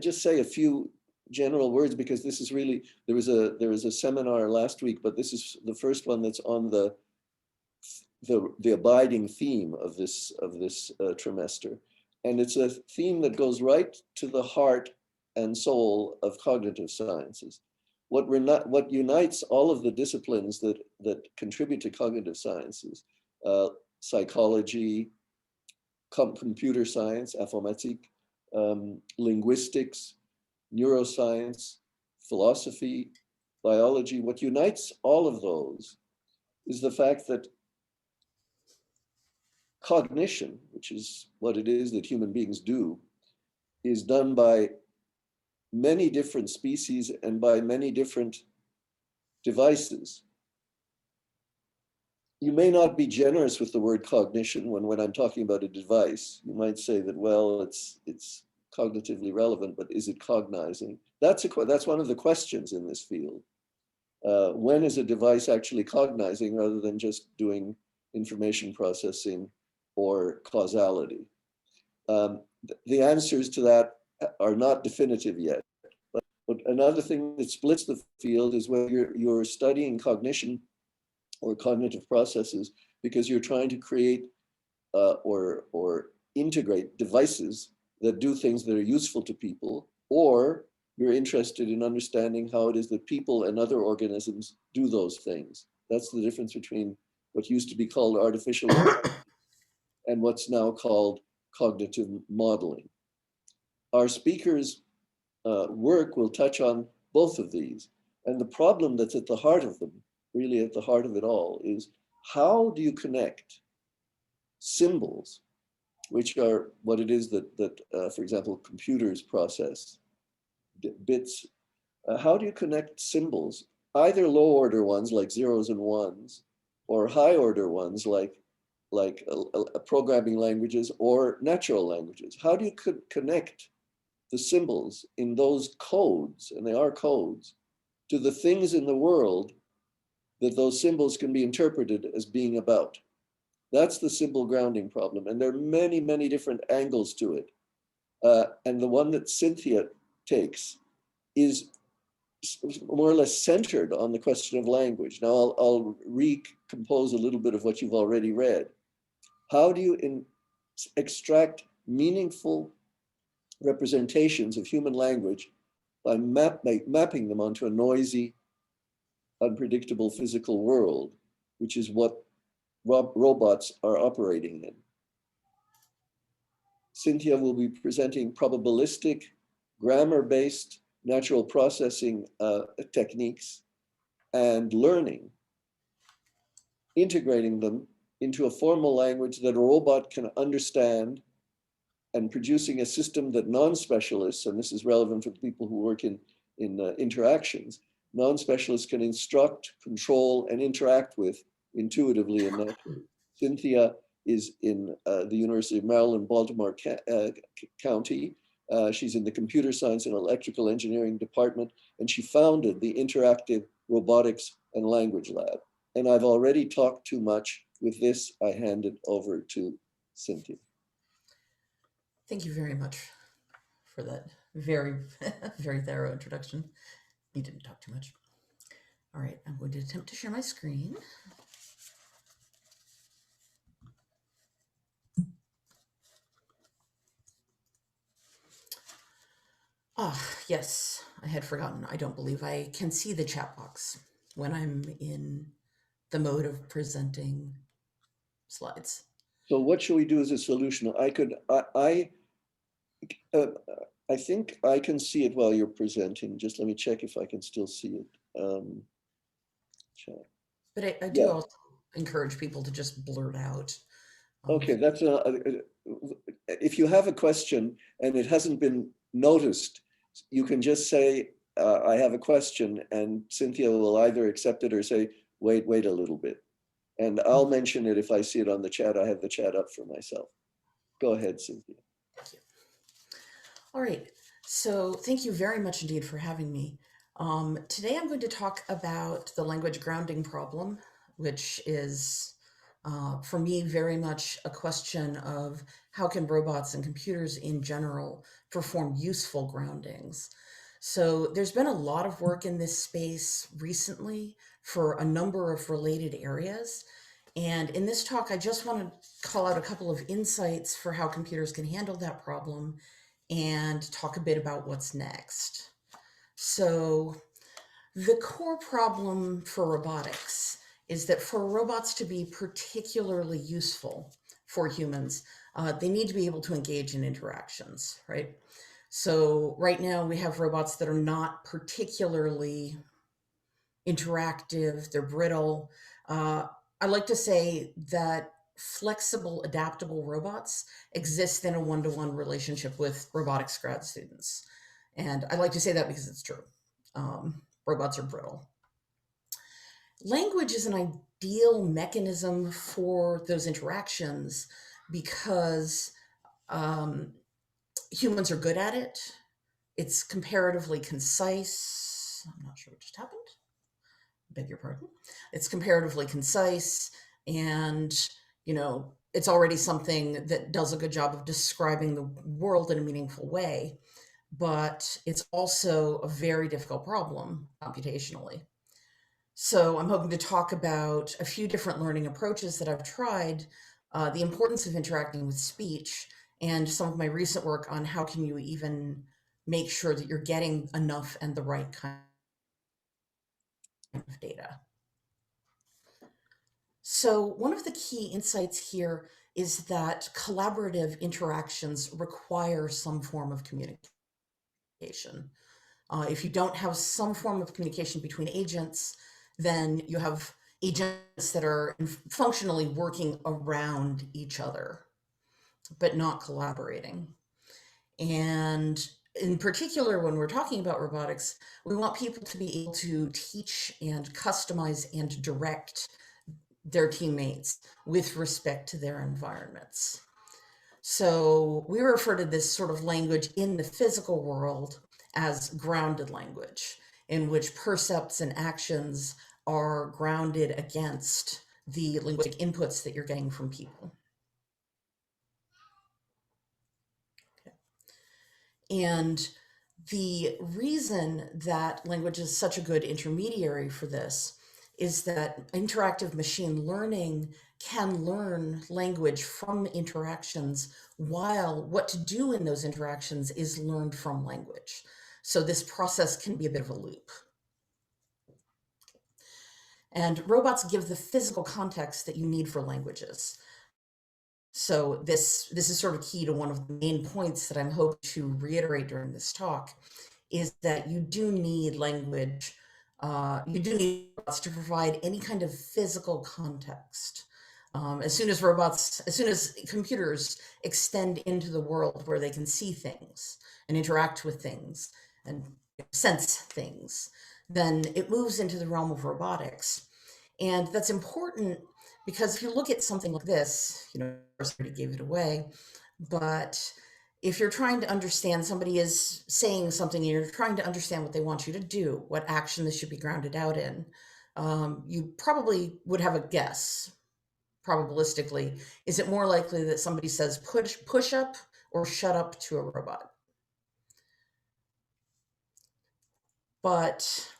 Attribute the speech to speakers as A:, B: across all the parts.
A: just say a few general words, because this is really, there was a seminar last week, but this is the first one that's on the abiding theme of this trimester. And it's a theme that goes right to the heart and soul of cognitive sciences. What unites all of the disciplines that contribute to cognitive sciences, psychology, computer science, informatique, linguistics, neuroscience, philosophy, biology, what unites all of those is the fact that cognition, which is what it is that human beings do, is done by many different species and by many different devices. You may not be generous with the word cognition when I'm talking about a device. You might say that, well, it's cognitively relevant, but is it cognizing? That's one of the questions in this field. When is a device actually cognizing rather than just doing information processing or causality? The answers to that are not definitive yet. But another thing that splits the field is when you're studying cognition or cognitive processes because you're trying to create or integrate devices that do things that are useful to people, or you're interested in understanding how it is that people and other organisms do those things. That's the difference between what used to be called artificial intelligence and what's now called cognitive modeling. Our speakers' work will touch on both of these. And the problem that's at the heart of them, really at the heart of it all, is how do you connect symbols, which are what it is that for example, computers process, bits. How do you connect symbols, either low order ones like zeros and ones, or high order ones like programming languages or natural languages? How do you connect the symbols in those codes, and they are codes, to the things in the world that those symbols can be interpreted as being about? That's the symbol grounding problem. And there are many, many different angles to it. And the one that Cynthia takes is more or less centered on the question of language. Now I'll recompose a little bit of what you've already read. How do you extract meaningful representations of human language by mapping them onto a noisy, unpredictable physical world, which is what robots are operating in? Cynthia will be presenting probabilistic, grammar-based natural processing techniques and learning, integrating them into a formal language that a robot can understand, and producing a system that non-specialists, and this is relevant for people who work in interactions, non-specialists can instruct, control, and interact with intuitively and naturally. Cynthia is in the University of Maryland, Baltimore County. She's in the Computer Science and Electrical Engineering Department, and she founded the Interactive Robotics and Language Lab. And I've already talked too much. With this, I hand it over to Cynthia.
B: Thank you very much for that very, very thorough introduction. You didn't talk too much. All right, I'm going to attempt to share my screen. Yes, I had forgotten. I don't believe I can see the chat box when I'm in the mode of presenting slides.
A: So what should we do as a solution? I think I can see it while you're presenting. Just let me check if I can still see it. Chat.
B: But I do also encourage people to just blurt out.
A: Okay, that's if you have a question and it hasn't been noticed, you can just say, I have a question, and Cynthia will either accept it or say, wait a little bit. And I'll mention it if I see it on the chat. I have the chat up for myself. Go ahead, Cynthia.
B: Thank you. All right, so thank you very much indeed for having me. Today I'm going to talk about the language grounding problem, which is For me, very much a question of how can robots and computers in general perform useful groundings. So there's been a lot of work in this space recently for a number of related areas. And in this talk, I just want to call out a couple of insights for how computers can handle that problem and talk a bit about what's next. So the core problem for robotics is that for robots to be particularly useful for humans, they need to be able to engage in interactions, right? So right now we have robots that are not particularly interactive, they're brittle. I like to say that flexible, adaptable robots exist in a one-to-one relationship with robotics grad students. And I like to say that because it's true. Robots are brittle. Language is an ideal mechanism for those interactions because humans are good at it. It's comparatively concise. I'm not sure what just happened. Beg your pardon. It's comparatively concise, and it's already something that does a good job of describing the world in a meaningful way. But it's also a very difficult problem computationally. So I'm hoping to talk about a few different learning approaches that I've tried, the importance of interacting with speech, and some of my recent work on how can you even make sure that you're getting enough and the right kind of data. So one of the key insights here is that collaborative interactions require some form of communication. If you don't have some form of communication between agents, then you have agents that are functionally working around each other, but not collaborating. And in particular, when we're talking about robotics, we want people to be able to teach and customize and direct their teammates with respect to their environments. So we refer to this sort of language in the physical world as grounded language, in which percepts and actions are grounded against the linguistic inputs that you're getting from people. Okay. And the reason that language is such a good intermediary for this is that interactive machine learning can learn language from interactions while what to do in those interactions is learned from language. So this process can be a bit of a loop. And robots give the physical context that you need for languages. So this is sort of key to one of the main points that I'm hoping to reiterate during this talk, is that you do need language. You do need robots to provide any kind of physical context. As soon as computers extend into the world where they can see things and interact with things and sense things, then it moves into the realm of robotics. And that's important because if you look at something like this, I already gave it away, but if you're trying to understand, somebody is saying something and you're trying to understand what they want you to do, what action this should be grounded out in, you probably would have a guess, probabilistically. Is it more likely that somebody says push up or shut up to a robot? But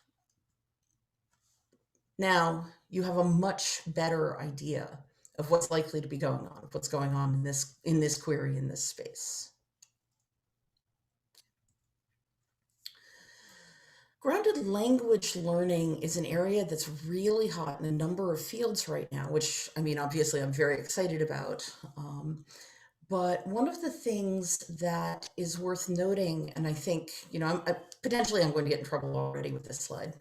B: now you have a much better idea of what's likely to be going on, what's going on in this query, in this space. Grounded language learning is an area that's really hot in a number of fields right now, which, obviously I'm very excited about. But one of the things that is worth noting, and I think, potentially I'm going to get in trouble already with this slide,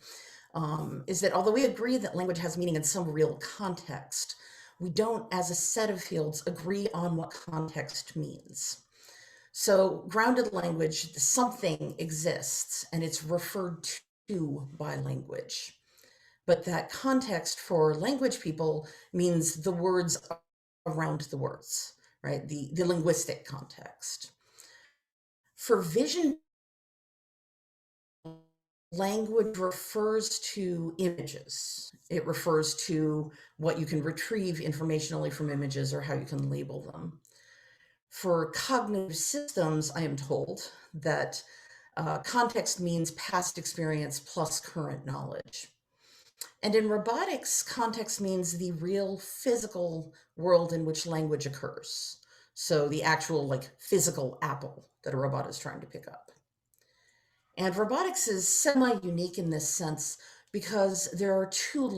B: is that although we agree that language has meaning in some real context, we don't, as a set of fields, agree on what context means. So grounded language, something exists and it's referred to by language. But that context for language people means the words around the words, right? The linguistic context. For vision language refers to images. It refers to what you can retrieve informationally from images or how you can label them. For cognitive systems, I am told that context means past experience plus current knowledge. And in robotics, context means the real physical world in which language occurs. So the actual physical apple that a robot is trying to pick up. And robotics is semi-unique in this sense because there are two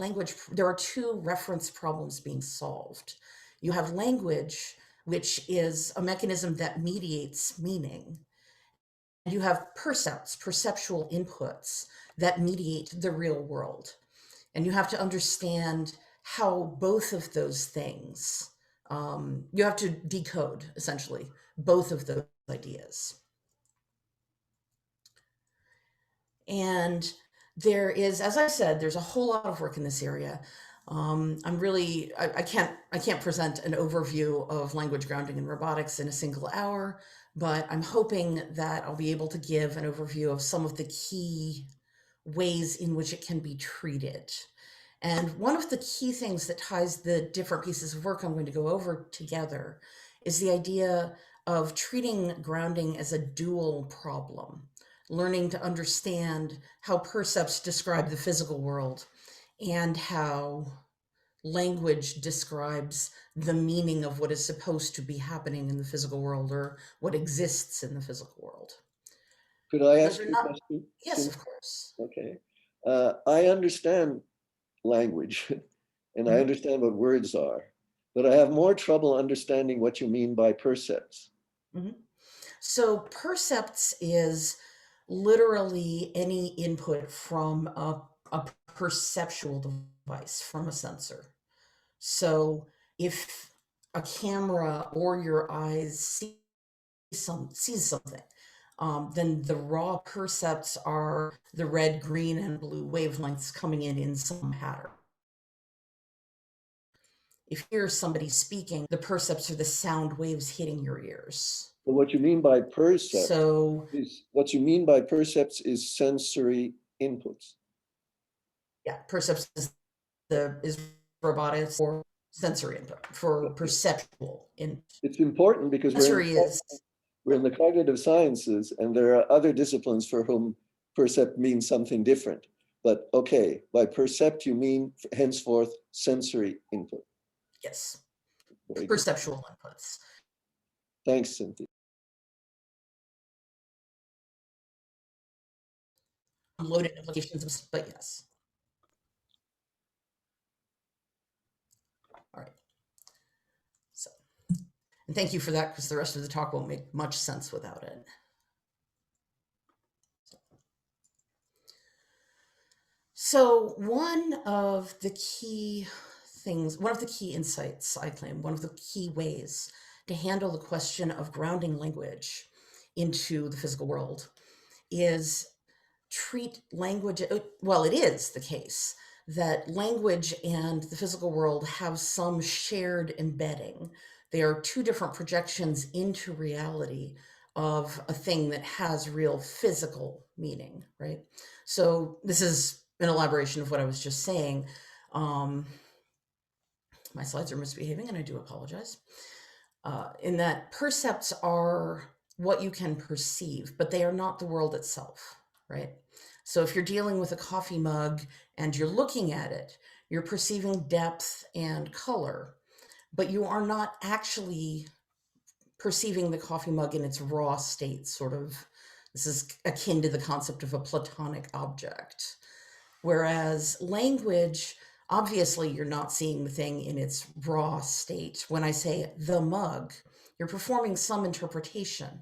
B: reference problems being solved. You have language, which is a mechanism that mediates meaning. And you have percepts, perceptual inputs that mediate the real world. And you have to understand how both of those things, you have to decode, essentially, both of those ideas. And there is, as I said, there's a whole lot of work in this area. I can't present an overview of language grounding in robotics in a single hour, but I'm hoping that I'll be able to give an overview of some of the key ways in which it can be treated. And one of the key things that ties the different pieces of work I'm going to go over together is the idea of treating grounding as a dual problem, learning to understand how percepts describe the physical world and how language describes the meaning of what is supposed to be happening in the physical world or what exists in the physical world.
A: Could I ask you a question?
B: Yes, of course.
A: Okay. I understand language and I understand what words are, but I have more trouble understanding what you mean by percepts.
B: So percepts is literally any input from a perceptual device, from a sensor. So if a camera or your eyes sees something, then the raw percepts are the red, green, and blue wavelengths coming in some pattern. If you hear somebody speaking, the percepts are the sound waves hitting your ears.
A: But what you mean by percepts is sensory inputs.
B: Yeah, percepts is robotics for sensory input, for perceptual input.
A: It's important because we're in the cognitive sciences and there are other disciplines for whom percept means something different. But okay, by percept you mean henceforth sensory input.
B: Yes, perceptual inputs.
A: Thanks, Cynthia.
B: Loaded implications, but yes. All right. So, and thank you for that, because the rest of the talk won't make much sense without it. So one of the key insights I claim, one of the key ways to handle the question of grounding language into the physical world is treat language, well, it is the case that language and the physical world have some shared embedding. They are two different projections into reality of a thing that has real physical meaning, right? So this is an elaboration of what I was just saying. My slides are misbehaving and I do apologize. In that percepts are what you can perceive, but they are not the world itself, right? So if you're dealing with a coffee mug and you're looking at it, you're perceiving depth and color, but you are not actually perceiving the coffee mug in its raw state, sort of. This is akin to the concept of a platonic object. Whereas language, obviously you're not seeing the thing in its raw state. When I say the mug, you're performing some interpretation.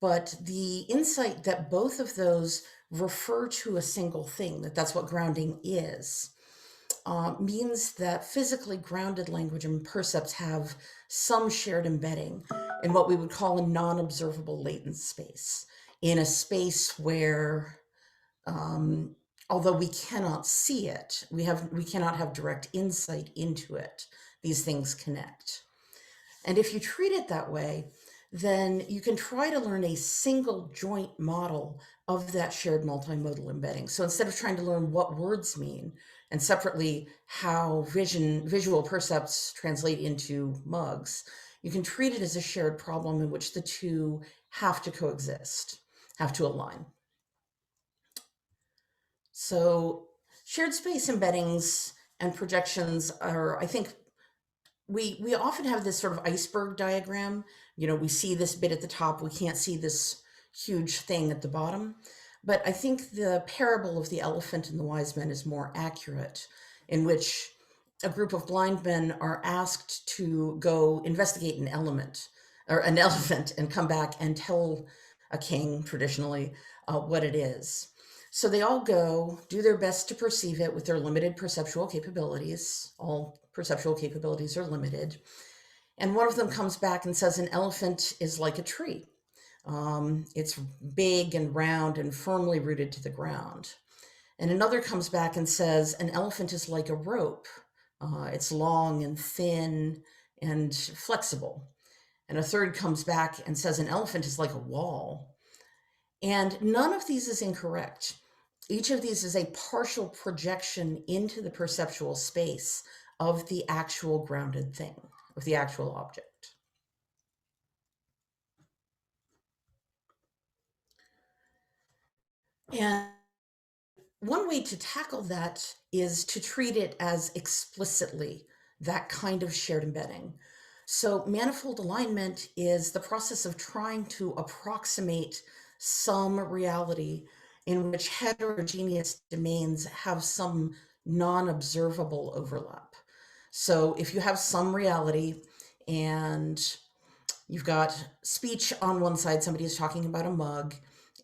B: But the insight that both of those refer to a single thing, that's what grounding is, means that physically grounded language and percepts have some shared embedding in what we would call a non-observable latent space, in a space where, although we cannot see it, we cannot have direct insight into it, these things connect. And if you treat it that way, then you can try to learn a single joint model of that shared multimodal embedding. So instead of trying to learn what words mean and separately how visual percepts translate into mugs, you can treat it as a shared problem in which the two have to coexist, have to align. So shared space embeddings and projections are, I think, we often have this sort of iceberg diagram. We see this bit at the top, we can't see this huge thing at the bottom. But I think the parable of the elephant and the wise men is more accurate, in which a group of blind men are asked to go investigate an elephant and come back and tell a king, traditionally, what it is. So they all go, do their best to perceive it with their limited perceptual capabilities. All perceptual capabilities are limited. And one of them comes back and says an elephant is like a tree. It's big and round and firmly rooted to the ground. And another comes back and says an elephant is like a rope. It's long and thin and flexible. And a third comes back and says an elephant is like a wall. And none of these is incorrect. Each of these is a partial projection into the perceptual space of the actual grounded thing, of the actual object. And one way to tackle that is to treat it as explicitly that kind of shared embedding. So manifold alignment is the process of trying to approximate some reality in which heterogeneous domains have some non-observable overlap. So if you have some reality and you've got speech on one side, somebody is talking about a mug,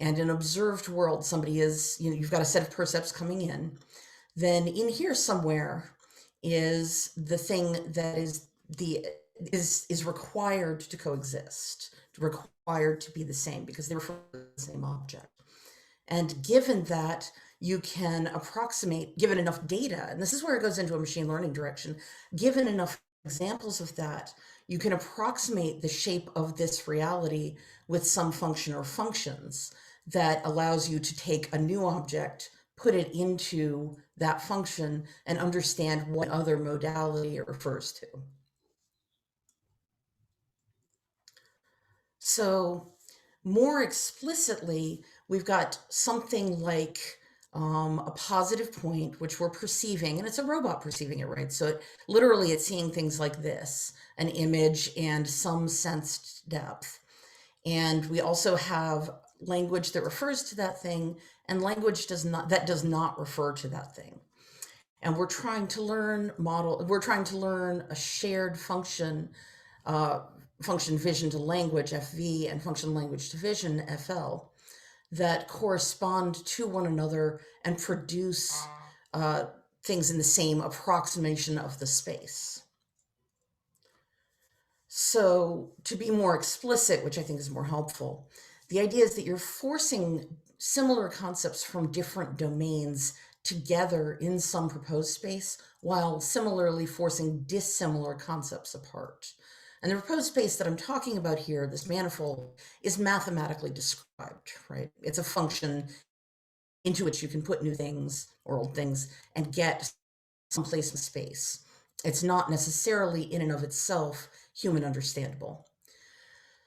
B: and an observed world, somebody is, you've got a set of percepts coming in, then in here somewhere is the thing that is required to coexist, required to be the same, because they refer to the same object. And given that, you can approximate, given enough data, and this is where it goes into a machine learning direction, given enough examples of that, you can approximate the shape of this reality with some function or functions that allows you to take a new object, put it into that function, and understand what other modality it refers to. So more explicitly, we've got something like a positive point, which we're perceiving, and it's a robot perceiving it, right? So literally it's seeing things like this, an image and some sensed depth. And we also have language that refers to that thing and language that does not refer to that thing. And we're trying to learn a shared function, function vision to language, FV, and function language to vision, FL, that correspond to one another and produce things in the same approximation of the space. So to be more explicit, which I think is more helpful, the idea is that you're forcing similar concepts from different domains together in some proposed space, while similarly forcing dissimilar concepts apart. And the proposed space that I'm talking about here, this manifold, is mathematically described, right? It's a function into which you can put new things or old things and get someplace in space. It's not necessarily in and of itself human understandable.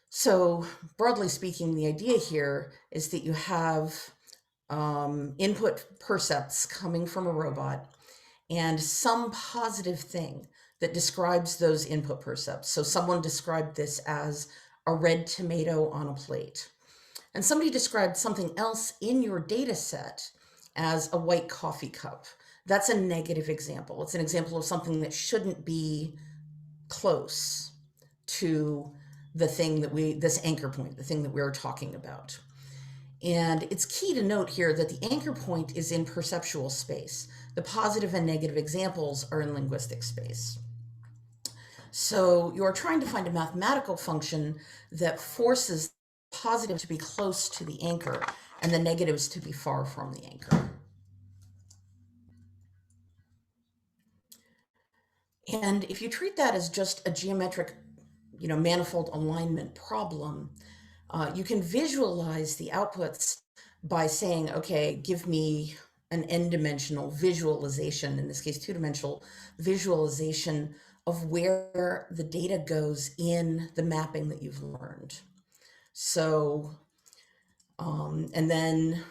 B: So broadly speaking, the idea here is that you have input percepts coming from a robot and some positive thing that describes those input percepts. So someone described this as a red tomato on a plate. And somebody described something else in your data set as a white coffee cup. That's a negative example. It's an example of something that shouldn't be close to the thing that this anchor point, the thing that we're talking about. And it's key to note here that the anchor point is in perceptual space. The positive and negative examples are in linguistic space. So you're trying to find a mathematical function that forces positive to be close to the anchor and the negatives to be far from the anchor. And if you treat that as just a geometric manifold alignment problem, you can visualize the outputs by saying, okay, give me an n-dimensional visualization, in this case, two-dimensional visualization of where the data goes in the mapping that you've learned. So, and then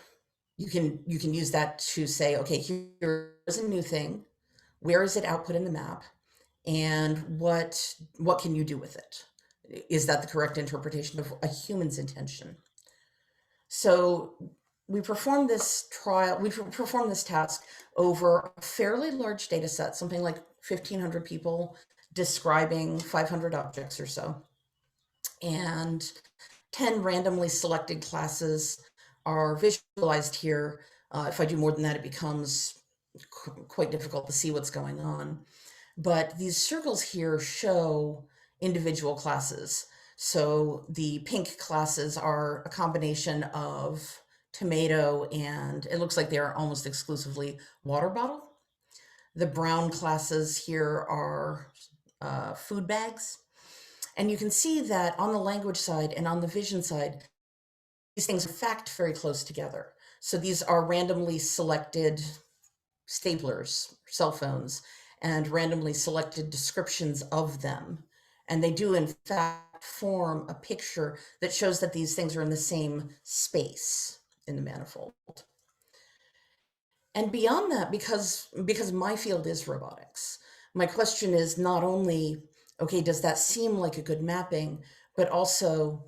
B: you can use that to say, okay, here's a new thing. Where is it output in the map? And what can you do with it? Is that the correct interpretation of a human's intention? So we performed this task over a fairly large data set, something like 1,500 people describing 500 objects or so. And 10 randomly selected classes are visualized here. If I do more than that, it becomes quite difficult to see what's going on. But these circles here show individual classes. So the pink classes are a combination of tomato and it looks like they're almost exclusively water bottle. The brown classes here are food bags. And you can see that on the language side and on the vision side, these things are in fact very close together. So these are randomly selected staplers, cell phones, and randomly selected descriptions of them. And they do in fact form a picture that shows that these things are in the same space in the manifold. And beyond that, because my field is robotics, my question is not only, okay, does that seem like a good mapping, but also,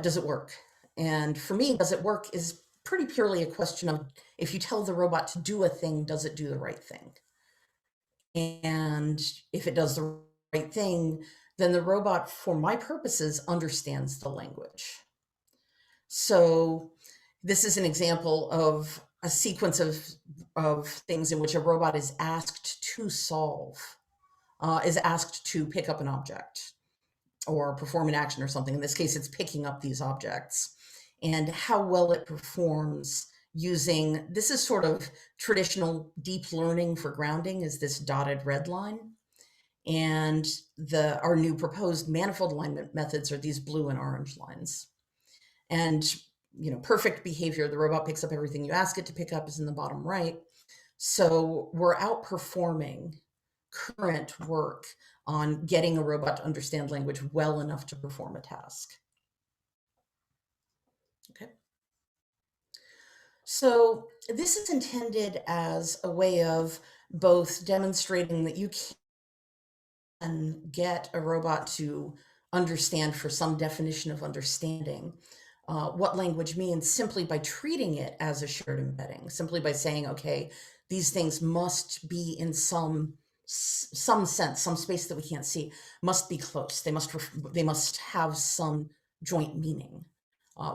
B: does it work? And for me, does it work is pretty purely a question of, if you tell the robot to do a thing, does it do the right thing? And if it does the right thing, then the robot, for my purposes, understands the language. So this is an example of a sequence of things in which a robot is asked to solve, is asked to pick up an object or perform an action or something. In this case, it's picking up these objects, and how well it performs using, this is sort of traditional deep learning for grounding, is this dotted red line. And our new proposed manifold alignment methods are these blue and orange lines. And perfect behavior, the robot picks up everything you ask it to pick up, is in the bottom right. So we're outperforming current work on getting a robot to understand language well enough to perform a task. Okay. So this is intended as a way of both demonstrating that you can get a robot to understand, for some definition of understanding, what language means, simply by treating it as a shared embedding, simply by saying, okay, these things must be in some sense, some space that we can't see, must be close. They must have some joint meaning,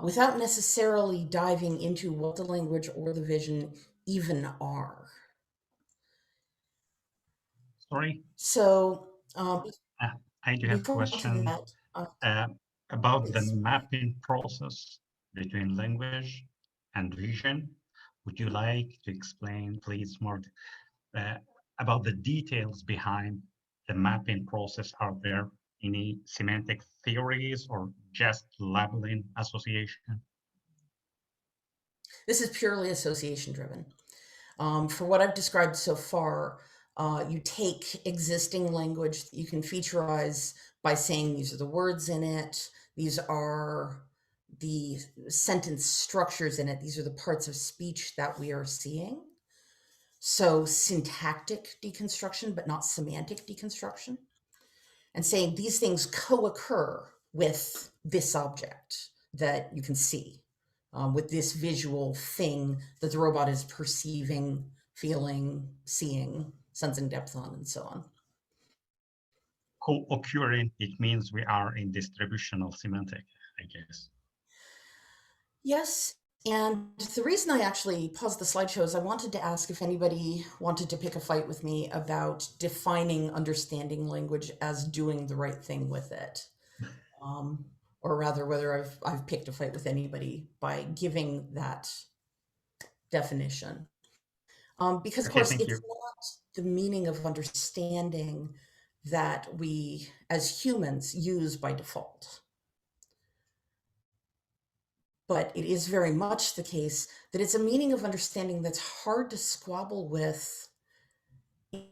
B: without necessarily diving into what the language or the vision even are.
C: Sorry.
B: So
C: I do have a
B: before
C: question
B: that,
C: about the
B: please.
C: mapping process between language and vision. Would you like to explain, please, more about the details behind the mapping process? Are there any semantic theories or just labeling association?
B: This is purely association driven. For what I've described so far, you take existing language that you can featureize by saying these are the words in it, these are the sentence structures in it, these are the parts of speech that we are seeing. So syntactic deconstruction, but not semantic deconstruction. And saying these things co-occur with this object that you can see, with this visual thing that the robot is perceiving, feeling, seeing, sensing depth on, and so on.
C: Co-occurring, it means we are in distributional semantic, I guess.
B: Yes, and the reason I actually paused the slideshow is I wanted to ask if anybody wanted to pick a fight with me about defining understanding language as doing the right thing with it. Or rather, whether I've picked a fight with anybody by giving that definition. Because of course, it's not the meaning of understanding that we as humans use by default. But it is very much the case that it's a meaning of understanding that's hard to squabble with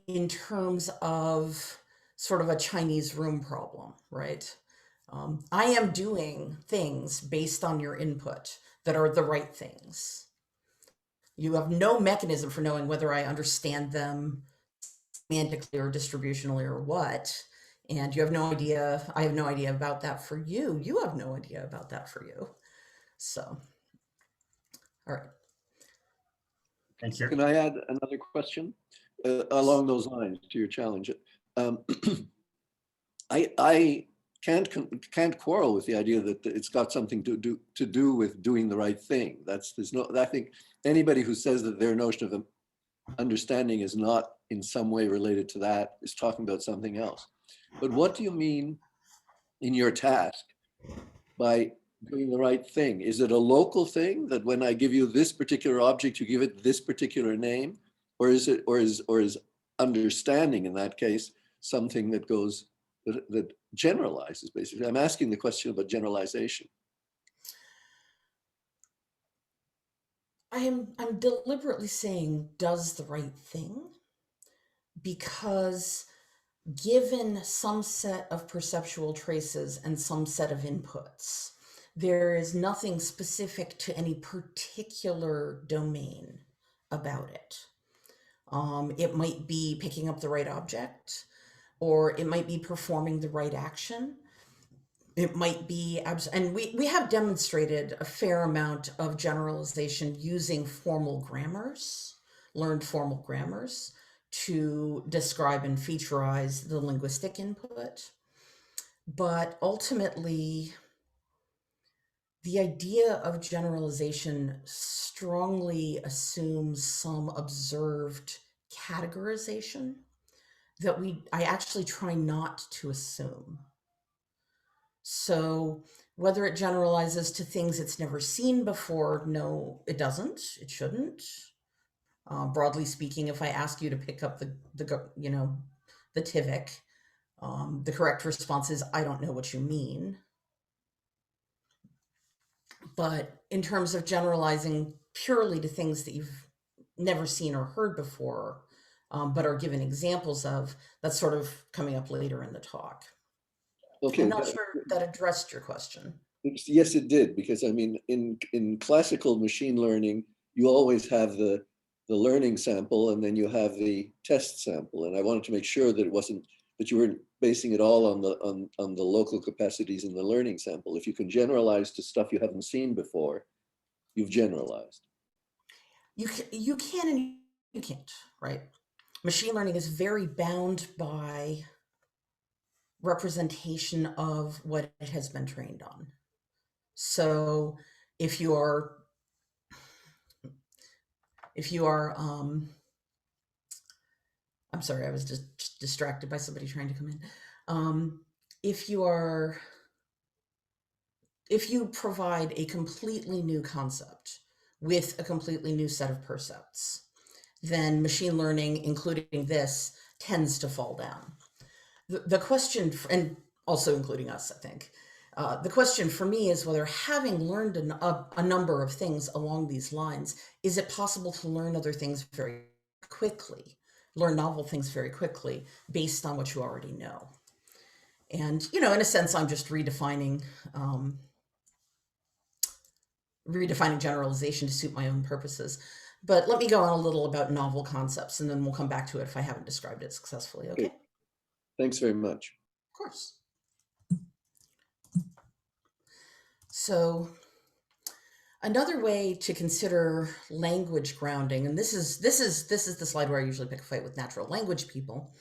B: in terms of sort of a Chinese room problem, right? I am doing things based on your input that are the right things. You have no mechanism for knowing whether I understand them semantically or distributionally or what. And you have no idea, I have no idea about that for you. You have no idea about that for you. So, all right.
C: Thank you.
A: Can I add another question along those lines to your challenge? I can't quarrel with the idea that it's got something to do with doing the right thing. I think anybody who says that their notion of understanding is not in some way related to that is talking about something else. But what do you mean in your task by doing the right thing? Is it a local thing that when I give you this particular object, you give it this particular name? Or is understanding in that case something that goes, that generalizes basically? I'm asking the question about generalization.
B: I'm deliberately saying does the right thing because given some set of perceptual traces and some set of inputs, there is nothing specific to any particular domain about it. It might be picking up the right object, or it might be performing the right action. It might be, and we have demonstrated a fair amount of generalization using formal grammars, learned formal grammars, to describe and featureize the linguistic input. But ultimately, the idea of generalization strongly assumes some observed categorization that I actually try not to assume. So whether it generalizes to things it's never seen before, no, it doesn't. It shouldn't. Broadly speaking, if I ask you to pick up the TIVIC, the correct response is, I don't know what you mean. But in terms of generalizing purely to things that you've never seen or heard before, but are given examples of, that's sort of coming up later in the talk.
A: Okay.
B: I'm not sure that addressed your question.
A: Yes, it did, because I mean, in classical machine learning, you always have the learning sample and then you have the test sample. And I wanted to make sure that it wasn't, that you weren't basing it all on the local capacities in the learning sample. If you can generalize to stuff you haven't seen before, you've generalized.
B: You can and you can't, right? Machine learning is very bound by representation of what it has been trained on. So if you are I'm sorry, I was just distracted by somebody trying to come in. If you provide a completely new concept with a completely new set of percepts, then machine learning, including this, tends to fall down. The question, and also including us, I think, the question for me is whether, having learned a number of things along these lines, is it possible to learn other things very quickly, learn novel things very quickly based on what you already know? And, in a sense, I'm just redefining generalization to suit my own purposes. But let me go on a little about novel concepts, and then we'll come back to it if I haven't described it successfully. Okay?
A: Thanks very much.
B: Of course. So another way to consider language grounding, and this is the slide where I usually pick a fight with natural language people,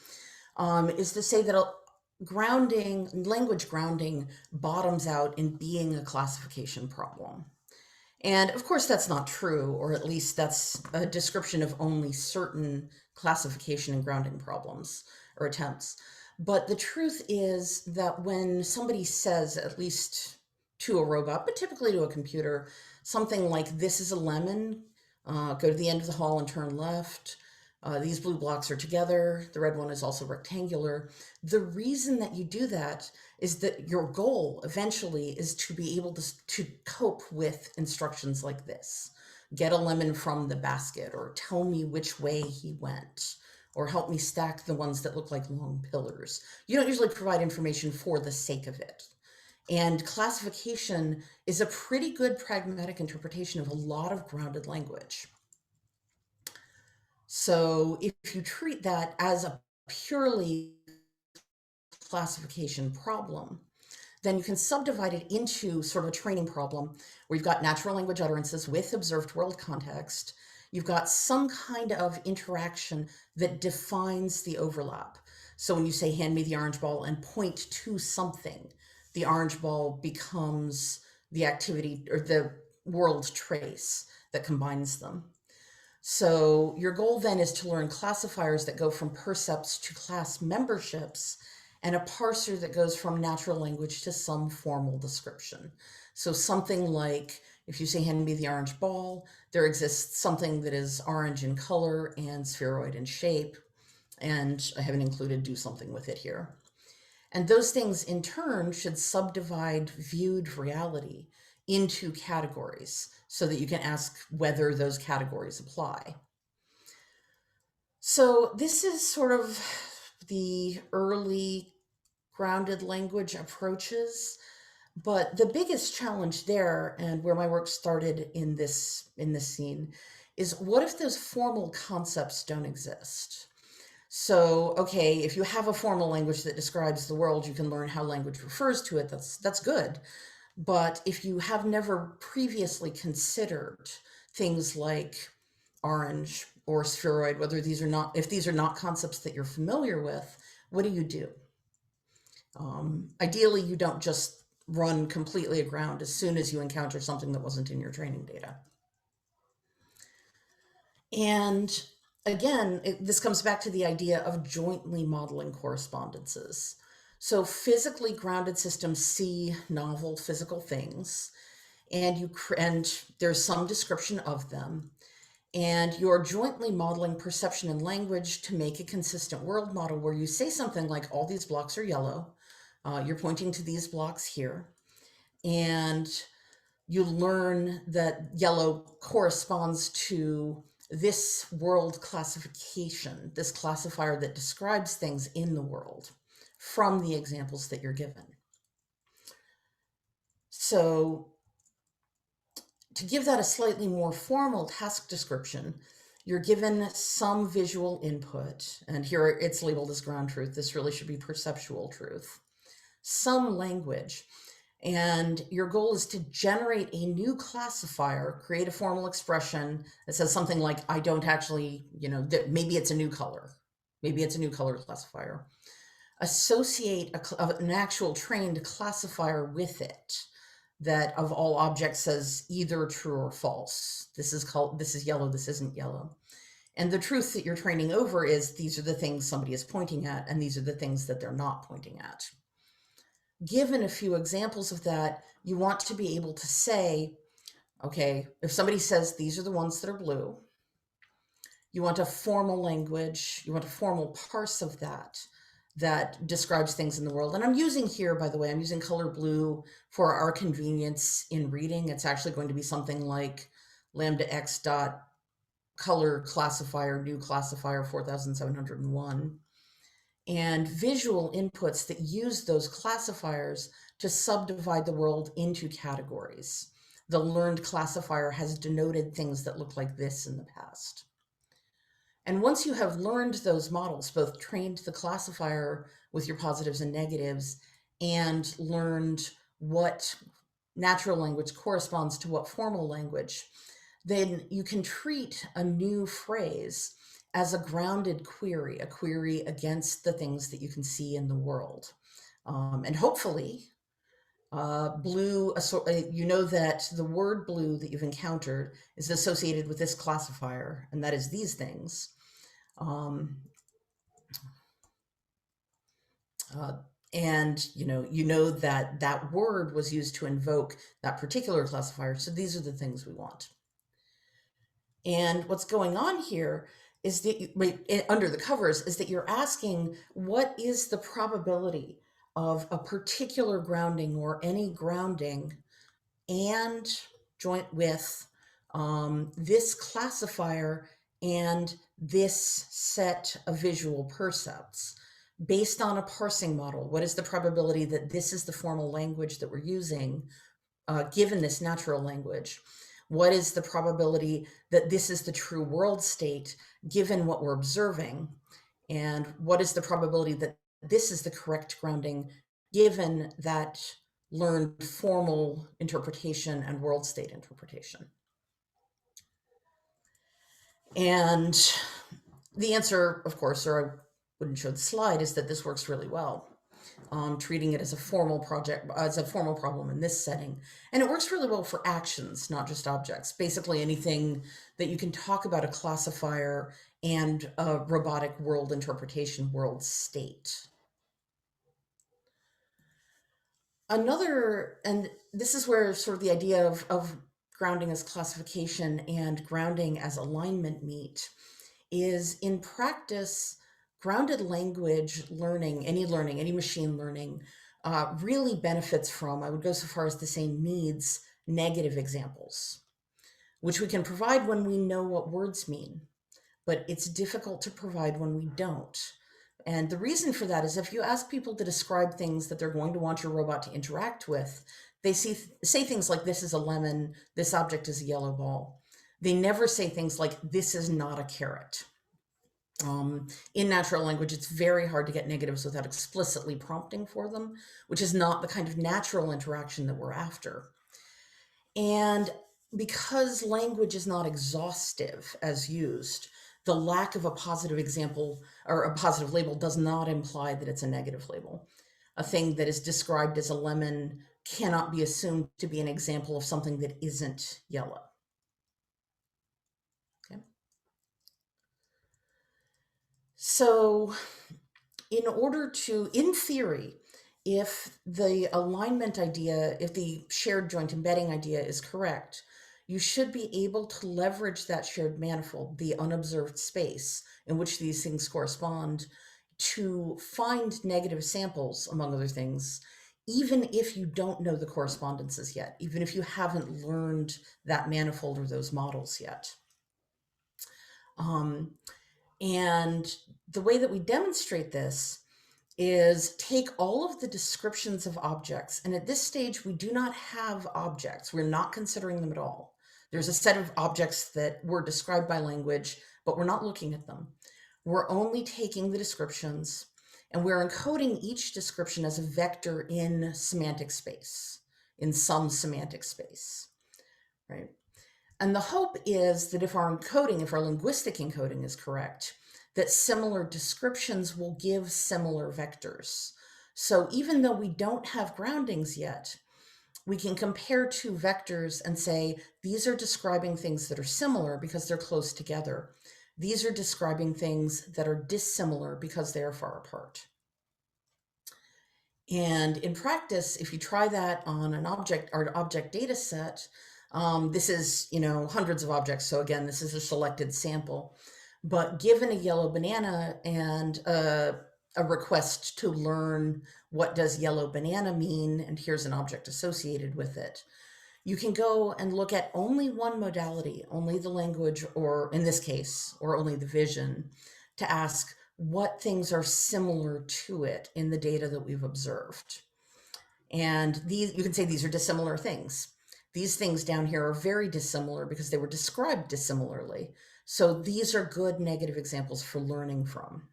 B: is to say that language grounding bottoms out in being a classification problem. And of course that's not true, or at least that's a description of only certain classification and grounding problems or attempts. But the truth is that when somebody says, at least to a robot, but typically to a computer, something like, this is a lemon, go to the end of the hall and turn left, These blue blocks are together. The red one is also rectangular. The reason that you do that is that your goal eventually is to be able to cope with instructions like this. Get a lemon from the basket, or tell me which way he went, or help me stack the ones that look like long pillars. You don't usually provide information for the sake of it. And classification is a pretty good pragmatic interpretation of a lot of grounded language. So if you treat that as a purely classification problem, then you can subdivide it into sort of a training problem where you've got natural language utterances with observed world context. You've got some kind of interaction that defines the overlap. So when you say, hand me the orange ball and point to something, the orange ball becomes the activity or the world trace that combines them. So your goal then is to learn classifiers that go from percepts to class memberships, and a parser that goes from natural language to some formal description. So something like, if you say, hand me the orange ball, there exists something that is orange in color and spheroid in shape, and I haven't included do something with it here. And those things in turn should subdivide viewed reality into categories so that you can ask whether those categories apply. So this is sort of the early grounded language approaches, but the biggest challenge there, and where my work started in this scene, is what if those formal concepts don't exist? So, okay, if you have a formal language that describes the world, you can learn how language refers to it. That's good. But if you have never previously considered things like orange or spheroid, if these are not concepts that you're familiar with, what do you do? Ideally, you don't just run completely aground as soon as you encounter something that wasn't in your training data. And again, this comes back to the idea of jointly modeling correspondences. So physically grounded systems see novel physical things, and there's some description of them. And you're jointly modeling perception and language to make a consistent world model where you say something like, all these blocks are yellow. You're pointing to these blocks here. And you learn that yellow corresponds to this world classification, this classifier that describes things in the world from the examples that you're given. So to give that a slightly more formal task description, you're given some visual input, and here it's labeled as ground truth. This really should be perceptual truth. Some language, and your goal is to generate a new classifier, create a formal expression that says something like, I don't actually, maybe it's a new color. Maybe it's a new color classifier. Associate an actual trained classifier with it that of all objects says either true or false. This is yellow, this isn't yellow. And the truth that you're training over is these are the things somebody is pointing at, and these are the things that they're not pointing at. Given a few examples of that, you want to be able to say, okay, if somebody says these are the ones that are blue, you want a formal language, you want a formal parse of that describes things in the world. And I'm using here, by the way, I'm using color blue for our convenience in reading. It's actually going to be something like lambda x dot color classifier, new classifier 4701. And visual inputs that use those classifiers to subdivide the world into categories. The learned classifier has denoted things that look like this in the past. And once you have learned those models, both trained the classifier with your positives and negatives, and learned what natural language corresponds to what formal language, then you can treat a new phrase as a grounded query, a query against the things that you can see in the world. And hopefully, blue, you know that the word blue that you've encountered is associated with this classifier, and that is these things. And you know that that word was used to invoke that particular classifier. So these are the things we want. And what's going on here is that under the covers is that you're asking what is the probability of a particular grounding or any grounding and joint with this classifier and this set of visual percepts based on a parsing model. What is the probability that this is the formal language that we're using given this natural language? What is the probability that this is the true world state given what we're observing? And what is the probability that this is the correct grounding given that learned formal interpretation and world state interpretation? And the answer, of course, or I wouldn't show the slide, is that this works really well. Treating it as a formal project, as a formal problem in this setting. And it works really well for actions, not just objects. Basically anything that you can talk about a classifier and a robotic world interpretation, world state. Another, and this is where sort of the idea of grounding as classification and grounding as alignment meet, is in practice, grounded language learning, any machine learning, really benefits from, I would go so far as to say needs, negative examples, which we can provide when we know what words mean, but it's difficult to provide when we don't. And the reason for that is if you ask people to describe things that they're going to want your robot to interact with, they say things like, this is a lemon, this object is a yellow ball. They never say things like, this is not a carrot. In natural language, it's very hard to get negatives without explicitly prompting for them, which is not the kind of natural interaction that we're after. And because language is not exhaustive as used, the lack of a positive example or a positive label does not imply that it's a negative label. A thing that is described as a lemon cannot be assumed to be an example of something that isn't yellow. Okay. So in order to, in theory, if the alignment idea, if the shared joint embedding idea is correct, you should be able to leverage that shared manifold, the unobserved space in which these things correspond, to find negative samples, among other things, even if you don't know the correspondences yet, even if you haven't learned that manifold or those models yet. And the way that we demonstrate this is take all of the descriptions of objects. And at this stage, we do not have objects. We're not considering them at all. There's a set of objects that were described by language, but we're not looking at them. We're only taking the descriptions and we're encoding each description as a vector in semantic space, in some semantic space, right? And the hope is that if our encoding, if our linguistic encoding is correct, that similar descriptions will give similar vectors. So even though we don't have groundings yet, we can compare two vectors and say, these are describing things that are similar because they're close together. These are describing things that are dissimilar because they are far apart. And in practice, if you try that on an object or object data set, this is, hundreds of objects. So again, this is a selected sample. But given a yellow banana and a request to learn what does yellow banana mean, and here's an object associated with it, you can go and look at only one modality, only the language, or in this case, or only the vision, to ask what things are similar to it in the data that we've observed. And these, you can say these are dissimilar things. These things down here are very dissimilar because they were described dissimilarly. So these are good negative examples for learning from.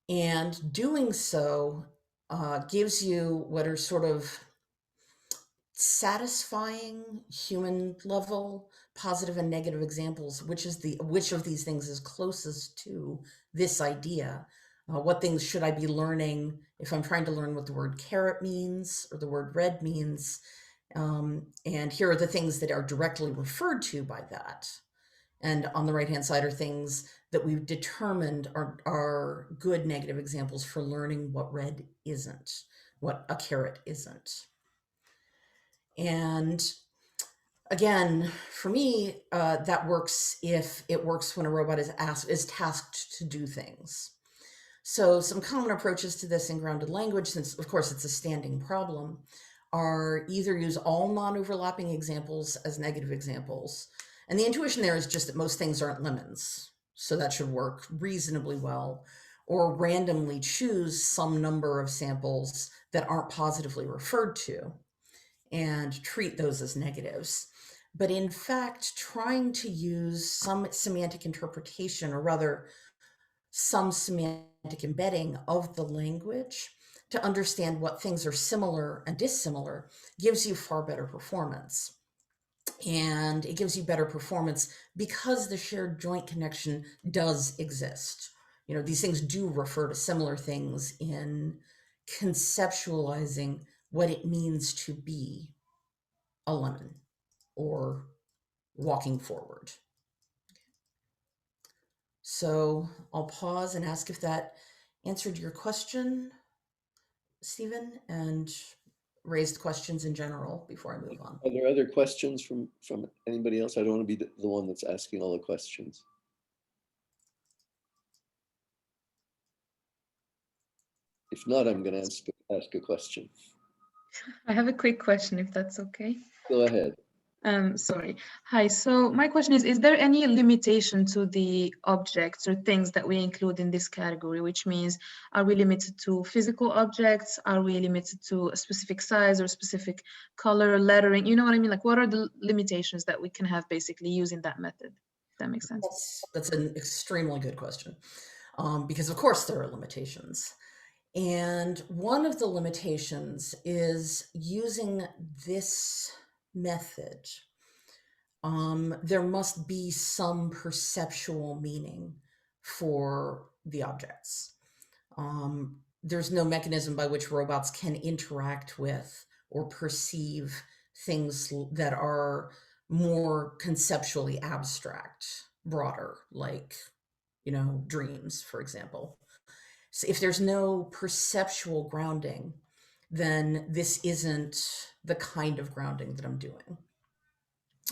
B: And doing so gives you what are sort of satisfying human level positive and negative examples, which of these things is closest to this idea. What things should I be learning if I'm trying to learn what the word carrot means or the word red means? And here are the things that are directly referred to by that. And on the right-hand side are things that we've determined are good negative examples for learning what red isn't, what a carrot isn't. And Again, for me, that works if it works when a robot is tasked to do things. So some common approaches to this in grounded language, since of course it's a standing problem, are either use all non-overlapping examples as negative examples. And the intuition there is just that most things aren't lemons. So that should work reasonably well. Or randomly choose some number of samples that aren't positively referred to and treat those as negatives. But in fact, trying to use some semantic interpretation, or rather some semantic embedding of the language to understand what things are similar and dissimilar gives you far better performance. And it gives you better performance because the shared joint connection does exist. You know, these things do refer to similar things in conceptualizing what it means to be a lemon or walking forward. So I'll pause and ask if that answered your question, Stephen, and raised questions in general before I move on.
A: Are there other questions from anybody else? I don't want to be the one that's asking all the questions. If not, I'm going to ask a question.
D: I have a quick question, if that's okay.
A: Go ahead.
D: Sorry. Hi, so my question is there any limitation to the objects or things that we include in this category, which means, are we limited to physical objects? Are we limited to a specific size or specific color, lettering? You know what I mean? Like, what are the limitations that we can have basically using that method? If that makes sense.
B: That's an extremely good question, because of course there are limitations. And one of the limitations is using this method. There must be some perceptual meaning for the objects. There's no mechanism by which robots can interact with or perceive things that are more conceptually abstract, broader, like, you know, dreams, for example. So if there's no perceptual grounding, then this isn't the kind of grounding that I'm doing.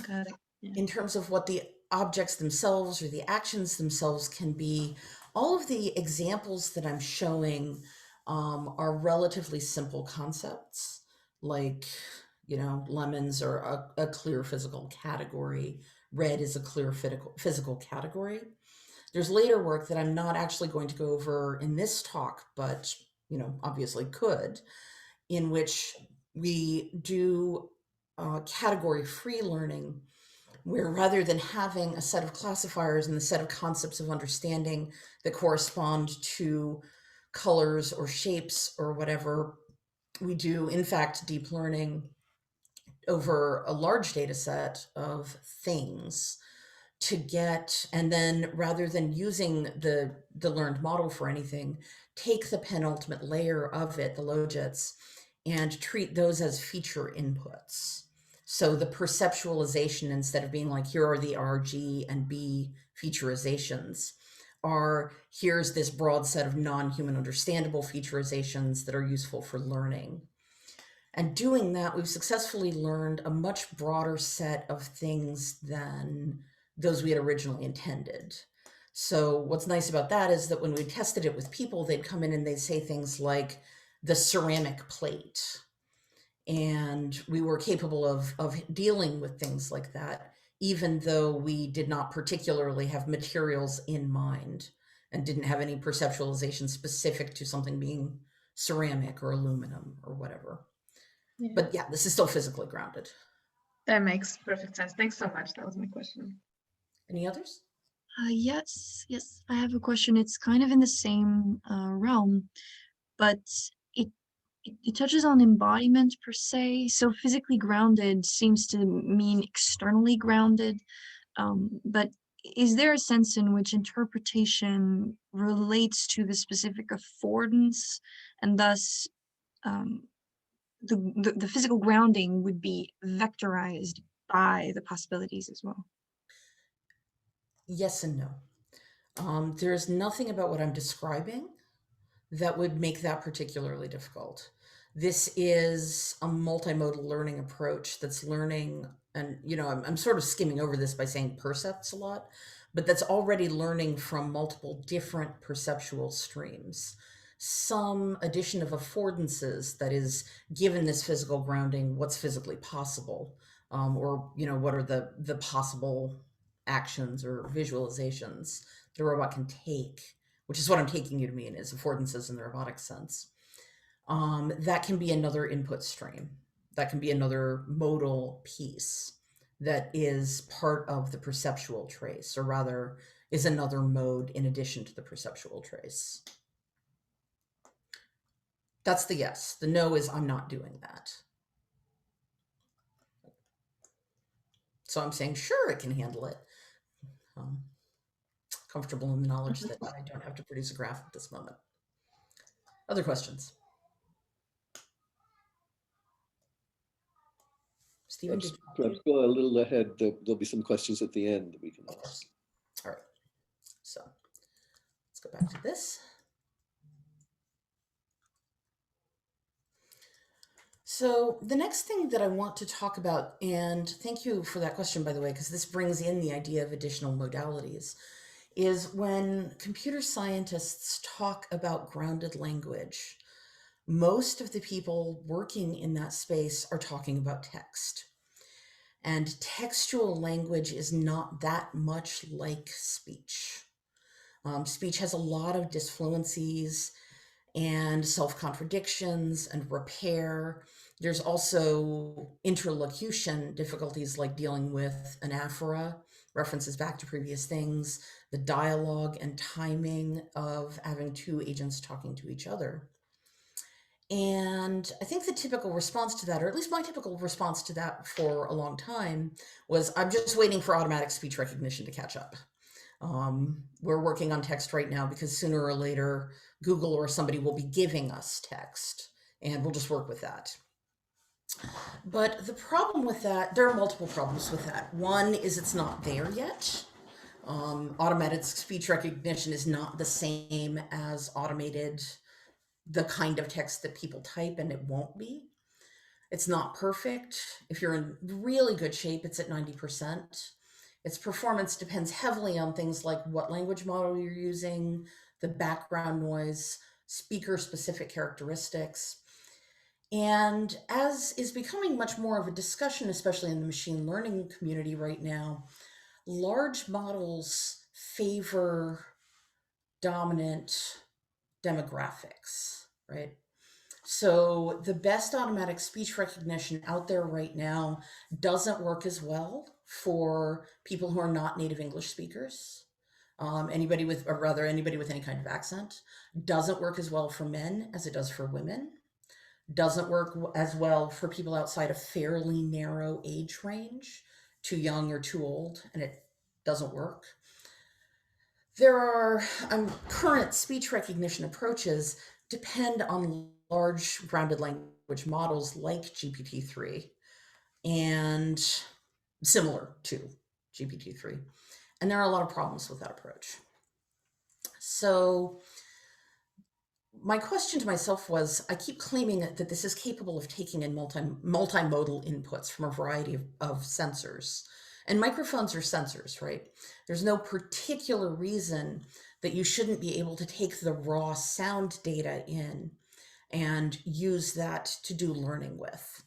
D: Got it. Yeah.
B: In terms of what the objects themselves or the actions themselves can be, all of the examples that I'm showing are relatively simple concepts, like, you know, lemons are a clear physical category, red is a clear physical category. There's later work that I'm not actually going to go over in this talk, but, you know, obviously could, in which we do category-free learning, where rather than having a set of classifiers and a set of concepts of understanding that correspond to colors or shapes or whatever, we do, in fact, deep learning over a large data set of things to get, and then rather than using the learned model for anything, take the penultimate layer of it, the logits, and treat those as feature inputs. So the perceptualization, instead of being like, here are the R, G, and B featureizations, are here's this broad set of non-human understandable featureizations that are useful for learning. And doing that, we've successfully learned a much broader set of things than those we had originally intended. So what's nice about that is that when we tested it with people, they'd come in and they'd say things like the ceramic plate. And we were capable of dealing with things like that, even though we did not particularly have materials in mind and didn't have any perceptualization specific to something being ceramic or aluminum or whatever.
D: Yeah.
B: But yeah, this is still physically grounded.
D: That makes perfect sense. Thanks so much. That was my question.
B: Any others?
E: Yes, I have a question. It's kind of in the same realm, but it touches on embodiment per se. So physically grounded seems to mean externally grounded, but is there a sense in which interpretation relates to the specific affordance, and thus the physical grounding would be vectorized by the possibilities as well?
B: Yes and no. There's nothing about what I'm describing that would make that particularly difficult. This is a multimodal learning approach that's learning and I'm sort of skimming over this by saying percepts a lot, but that's already learning from multiple different perceptual streams. Some addition of affordances, that is, given this physical grounding, what's physically possible, or what are the possible actions or visualizations that a robot can take, which is what I'm taking you to mean is affordances in the robotic sense. That can be another input stream. That can be another modal piece that is part of the perceptual trace, or rather is another mode in addition to the perceptual trace. That's the yes. The no is I'm not doing that. So I'm saying, sure, it can handle it. Comfortable in the knowledge that I don't have to produce a graph at this moment. Other questions? Stephen,
A: perhaps go a little ahead. There'll be some questions at the end that we can ask.
B: All right. So let's go back to this. So the next thing that I want to talk about, and thank you for that question, by the way, because this brings in the idea of additional modalities, is when computer scientists talk about grounded language, most of the people working in that space are talking about text. And textual language is not that much like speech. Speech has a lot of disfluencies and self-contradictions and repair. There's also interlocution difficulties, like dealing with anaphora, references back to previous things, the dialogue and timing of having two agents talking to each other. And I think the typical response to that, or at least my typical response to that for a long time, was I'm just waiting for automatic speech recognition to catch up. We're working on text right now because sooner or later, Google or somebody will be giving us text, and we'll just work with that. But the problem with that, there are multiple problems with that. One is it's not there yet. Automated speech recognition is not the same as automated, the kind of text that people type, and it won't be. It's not perfect. If you're in really good shape, it's at 90%. Its performance depends heavily on things like what language model you're using, the background noise, speaker-specific characteristics. And as is becoming much more of a discussion, especially in the machine learning community right now, large models favor dominant demographics, right? So the best automatic speech recognition out there right now doesn't work as well for people who are not native English speakers. Anybody with any kind of accent. Doesn't work as well for men as it does for women. Doesn't work as well for people outside a fairly narrow age range, too young or too old, and it doesn't work. There are current speech recognition approaches depend on large grounded language models like GPT-3 and similar to GPT-3. And there are a lot of problems with that approach. So my question to myself was, I keep claiming that this is capable of taking in multimodal inputs from a variety of sensors. And microphones are sensors, right? There's no particular reason that you shouldn't be able to take the raw sound data in and use that to do learning with.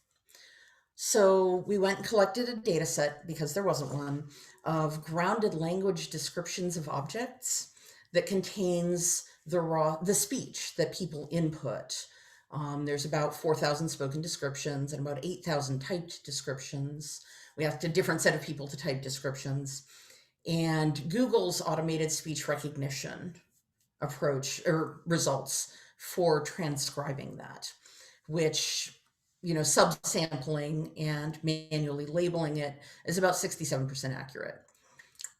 B: So we went and collected a data set, because there wasn't one, of grounded language descriptions of objects that contains the speech that people input. There's about 4,000 spoken descriptions and about 8,000 typed descriptions. We asked a different set of people to type descriptions. And Google's automated speech recognition approach or results for transcribing that, which, subsampling and manually labeling it is about 67% accurate,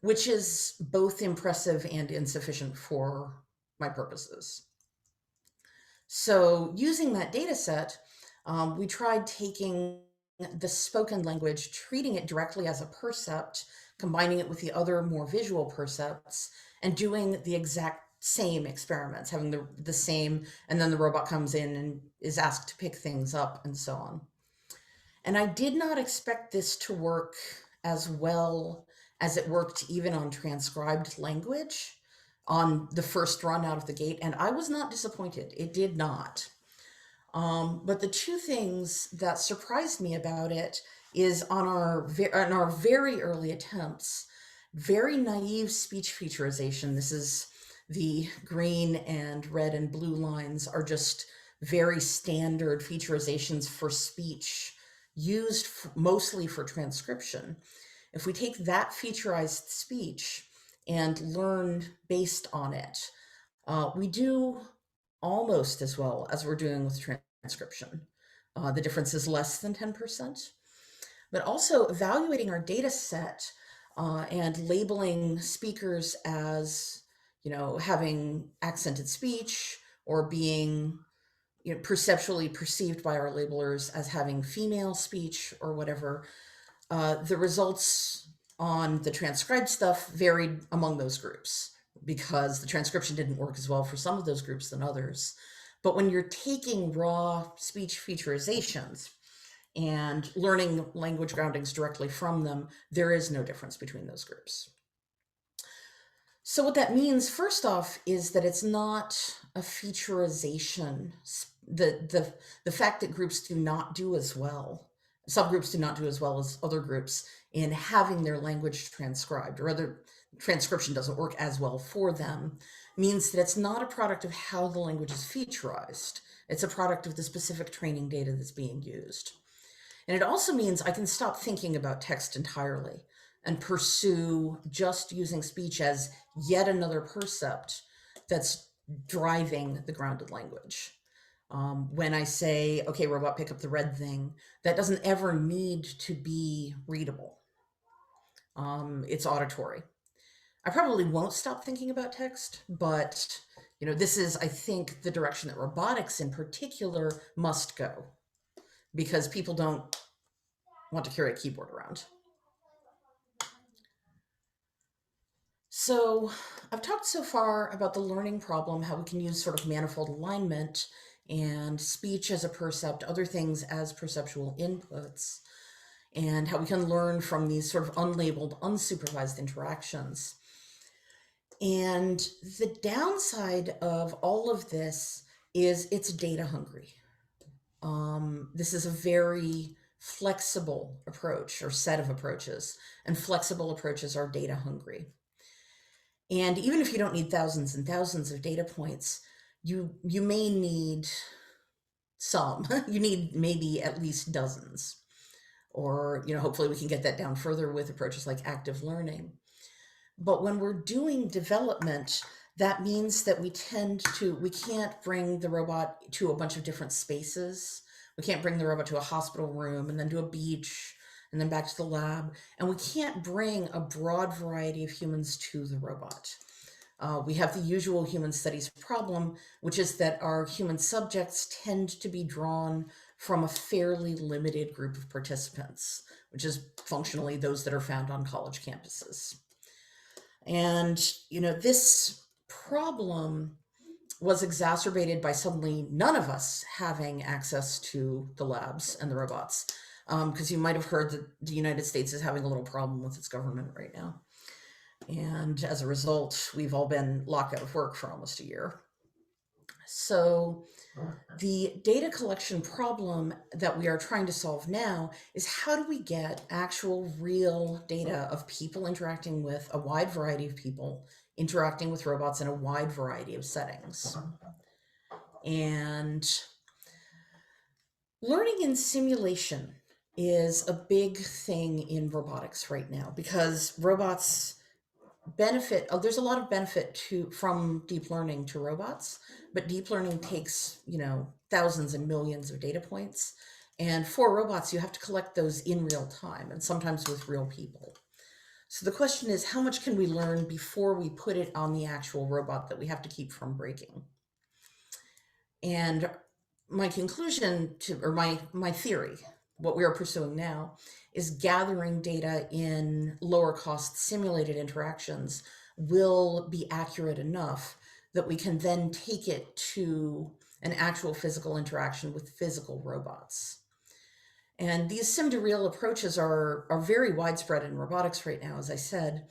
B: which is both impressive and insufficient for my purposes. So using that data set, we tried taking the spoken language, treating it directly as a percept, combining it with the other more visual percepts, and doing the exact same experiments, having the same, and then the robot comes in and is asked to pick things up and so on. And I did not expect this to work as well as it worked even on transcribed language on the first run out of the gate. And I was not disappointed. It did not. But the two things that surprised me about it is on our very early attempts, very naive speech featurization. This is the green and red and blue lines are just very standard featurizations for speech used mostly for transcription. If we take that featurized speech and learn based on it, we do almost as well as we're doing with transcription. The difference is less than 10%. But also evaluating our data set and labeling speakers as, having accented speech or being perceptually perceived by our labelers as having female speech or whatever, the results on the transcribed stuff varied among those groups because the transcription didn't work as well for some of those groups than others. But when you're taking raw speech featurizations and learning language groundings directly from them, there is no difference between those groups. So what that means, first off, is that it's not a featurization. The fact that groups do not do as well, subgroups do not do as well as other groups in having their language transcribed, or other transcription doesn't work as well for them, means that it's not a product of how the language is featurized. It's a product of the specific training data that's being used. And it also means I can stop thinking about text entirely and pursue just using speech as yet another percept that's driving the grounded language. When I say, okay, robot, pick up the red thing, that doesn't ever need to be readable. It's auditory. I probably won't stop thinking about text, but this is, I think, the direction that robotics in particular must go, because people don't want to carry a keyboard around. So I've talked so far about the learning problem, how we can use sort of manifold alignment and speech as a percept, other things as perceptual inputs, and how we can learn from these sort of unlabeled, unsupervised interactions. And the downside of all of this is it's data hungry. This is a very flexible approach or set of approaches, and flexible approaches are data hungry. And even if you don't need thousands and thousands of data points, you may need some. You need maybe at least dozens. Or, hopefully we can get that down further with approaches like active learning. But when we're doing development, that means that we can't bring the robot to a bunch of different spaces. We can't bring the robot to a hospital room and then to a beach and then back to the lab. And we can't bring a broad variety of humans to the robot. We have the usual human studies problem, which is that our human subjects tend to be drawn from a fairly limited group of participants, which is functionally those that are found on college campuses. And, this problem was exacerbated by suddenly none of us having access to the labs and the robots. Because you might have heard that the United States is having a little problem with its government right now. And as a result, we've all been locked out of work for almost a year. So the data collection problem that we are trying to solve now is how do we get actual real data of people interacting with a wide variety of people, interacting with robots in a wide variety of settings. And learning in simulation is a big thing in robotics right now because robots benefit, there's a lot of benefit from deep learning to robots, but deep learning takes, thousands and millions of data points. And for robots, you have to collect those in real time and sometimes with real people. So the question is, how much can we learn before we put it on the actual robot that we have to keep from breaking? And my conclusion or my theory, what we are pursuing now, is gathering data in lower cost simulated interactions will be accurate enough that we can then take it to an actual physical interaction with physical robots. And these sim-to-real approaches are very widespread in robotics right now, as I said,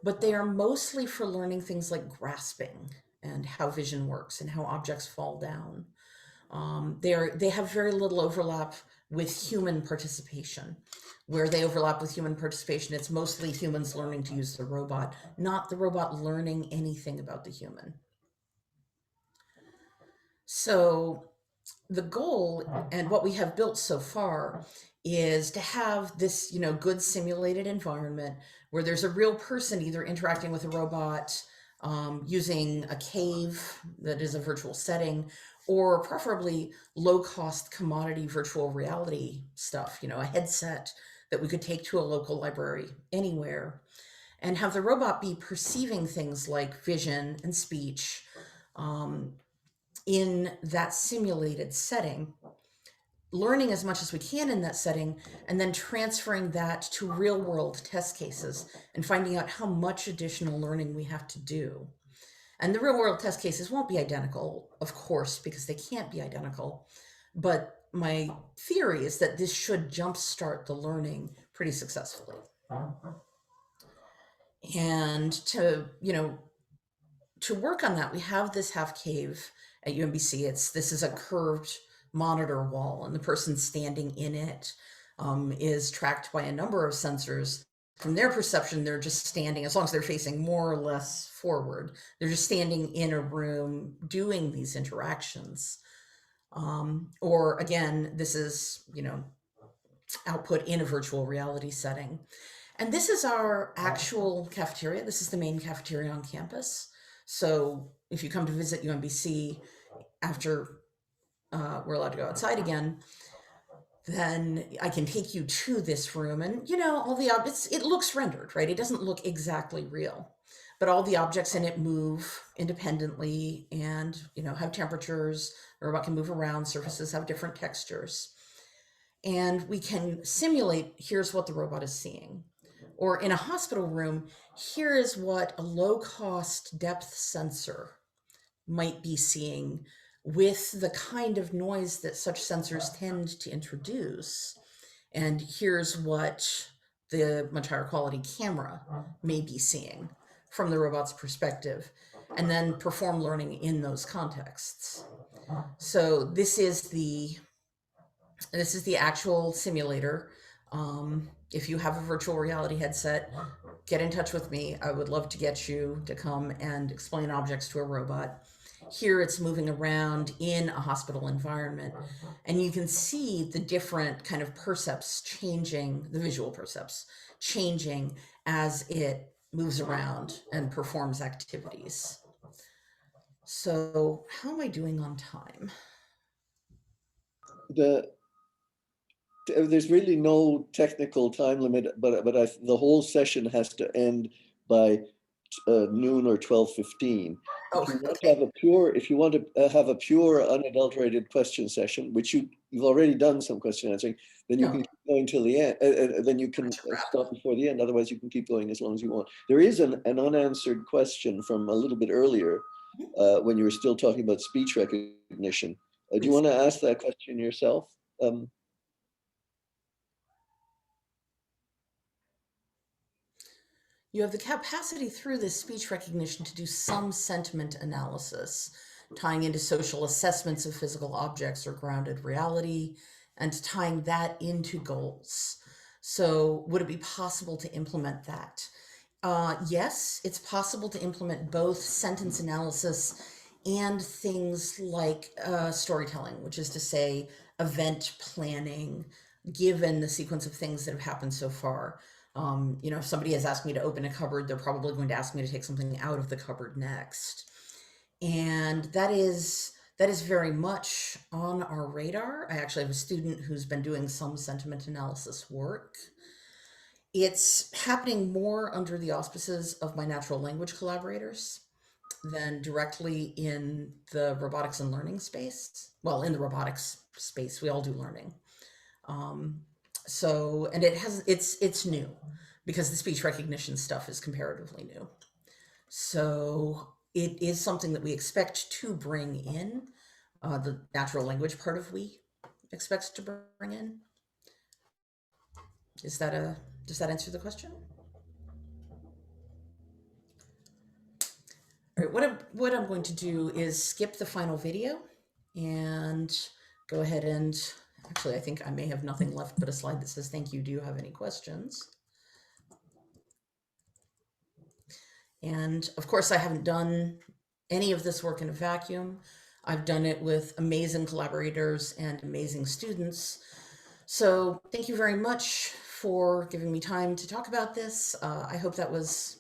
B: but they are mostly for learning things like grasping and how vision works and how objects fall down. They have very little overlap with human participation. Where they overlap with human participation, it's mostly humans learning to use the robot, not the robot learning anything about the human. So the goal and what we have built so far is to have this, good simulated environment where there's a real person either interacting with a robot, using a cave that is a virtual setting, or preferably low-cost commodity virtual reality stuff, a headset that we could take to a local library anywhere, and have the robot be perceiving things like vision and speech in that simulated setting, learning as much as we can in that setting, and then transferring that to real world test cases and finding out how much additional learning we have to do. And the real world test cases won't be identical, of course, because they can't be identical. But my theory is that this should jumpstart the learning pretty successfully. And to work on that, we have this half cave at UMBC. This is a curved monitor wall, and the person standing in it is tracked by a number of sensors. From their perception, they're just standing, as long as they're facing more or less forward, they're just standing in a room doing these interactions. Or again, this is, output in a virtual reality setting. And this is our actual cafeteria. This is the main cafeteria on campus. So if you come to visit UMBC after we're allowed to go outside again, then I can take you to this room, and all the objects, it looks rendered, right? It doesn't look exactly real, but all the objects in it move independently and have temperatures. The robot can move around, surfaces have different textures, and we can simulate, here's what the robot is seeing. Or in a hospital room, here is what a low-cost depth sensor might be seeing with the kind of noise that such sensors tend to introduce. And here's what the much higher quality camera may be seeing from the robot's perspective, and then perform learning in those contexts. So this is the actual simulator. If you have a virtual reality headset, get in touch with me. I would love to get you to come and explain objects to a robot. Here it's moving around in a hospital environment, and you can see the different kind of percepts changing, the visual percepts changing as it moves around and performs activities. So how am I doing on time?
A: There's really no technical time limit, but the whole session has to end by noon or 12:15.
B: Oh,
A: If you want to have a pure unadulterated question session, which you've already done some question answering, then you can keep going till the end. Then you can stop before the end. Otherwise, you can keep going as long as you want. There is an unanswered question from a little bit earlier when you were still talking about speech recognition. Do you want to ask that question yourself?
B: You have the capacity through this speech recognition to do some sentiment analysis, tying into social assessments of physical objects or grounded reality, and tying that into goals. So would it be possible to implement that? Yes, it's possible to implement both sentence analysis and things like storytelling, which is to say event planning, given the sequence of things that have happened so far. If somebody has asked me to open a cupboard, they're probably going to ask me to take something out of the cupboard next. And that is very much on our radar. I actually have a student who's been doing some sentiment analysis work. It's happening more under the auspices of my natural language collaborators than directly in the robotics and learning space. Well, in the robotics space, we all do learning. And it's new because the speech recognition stuff is comparatively new. So it is something that we expect to bring in. The natural language part of we expects to bring in. Does that answer the question? All right, what I'm going to do is skip the final video and go ahead and, actually, I think I may have nothing left but a slide that says, thank you, do you have any questions? And of course, I haven't done any of this work in a vacuum. I've done it with amazing collaborators and amazing students. So thank you very much for giving me time to talk about this. I hope that was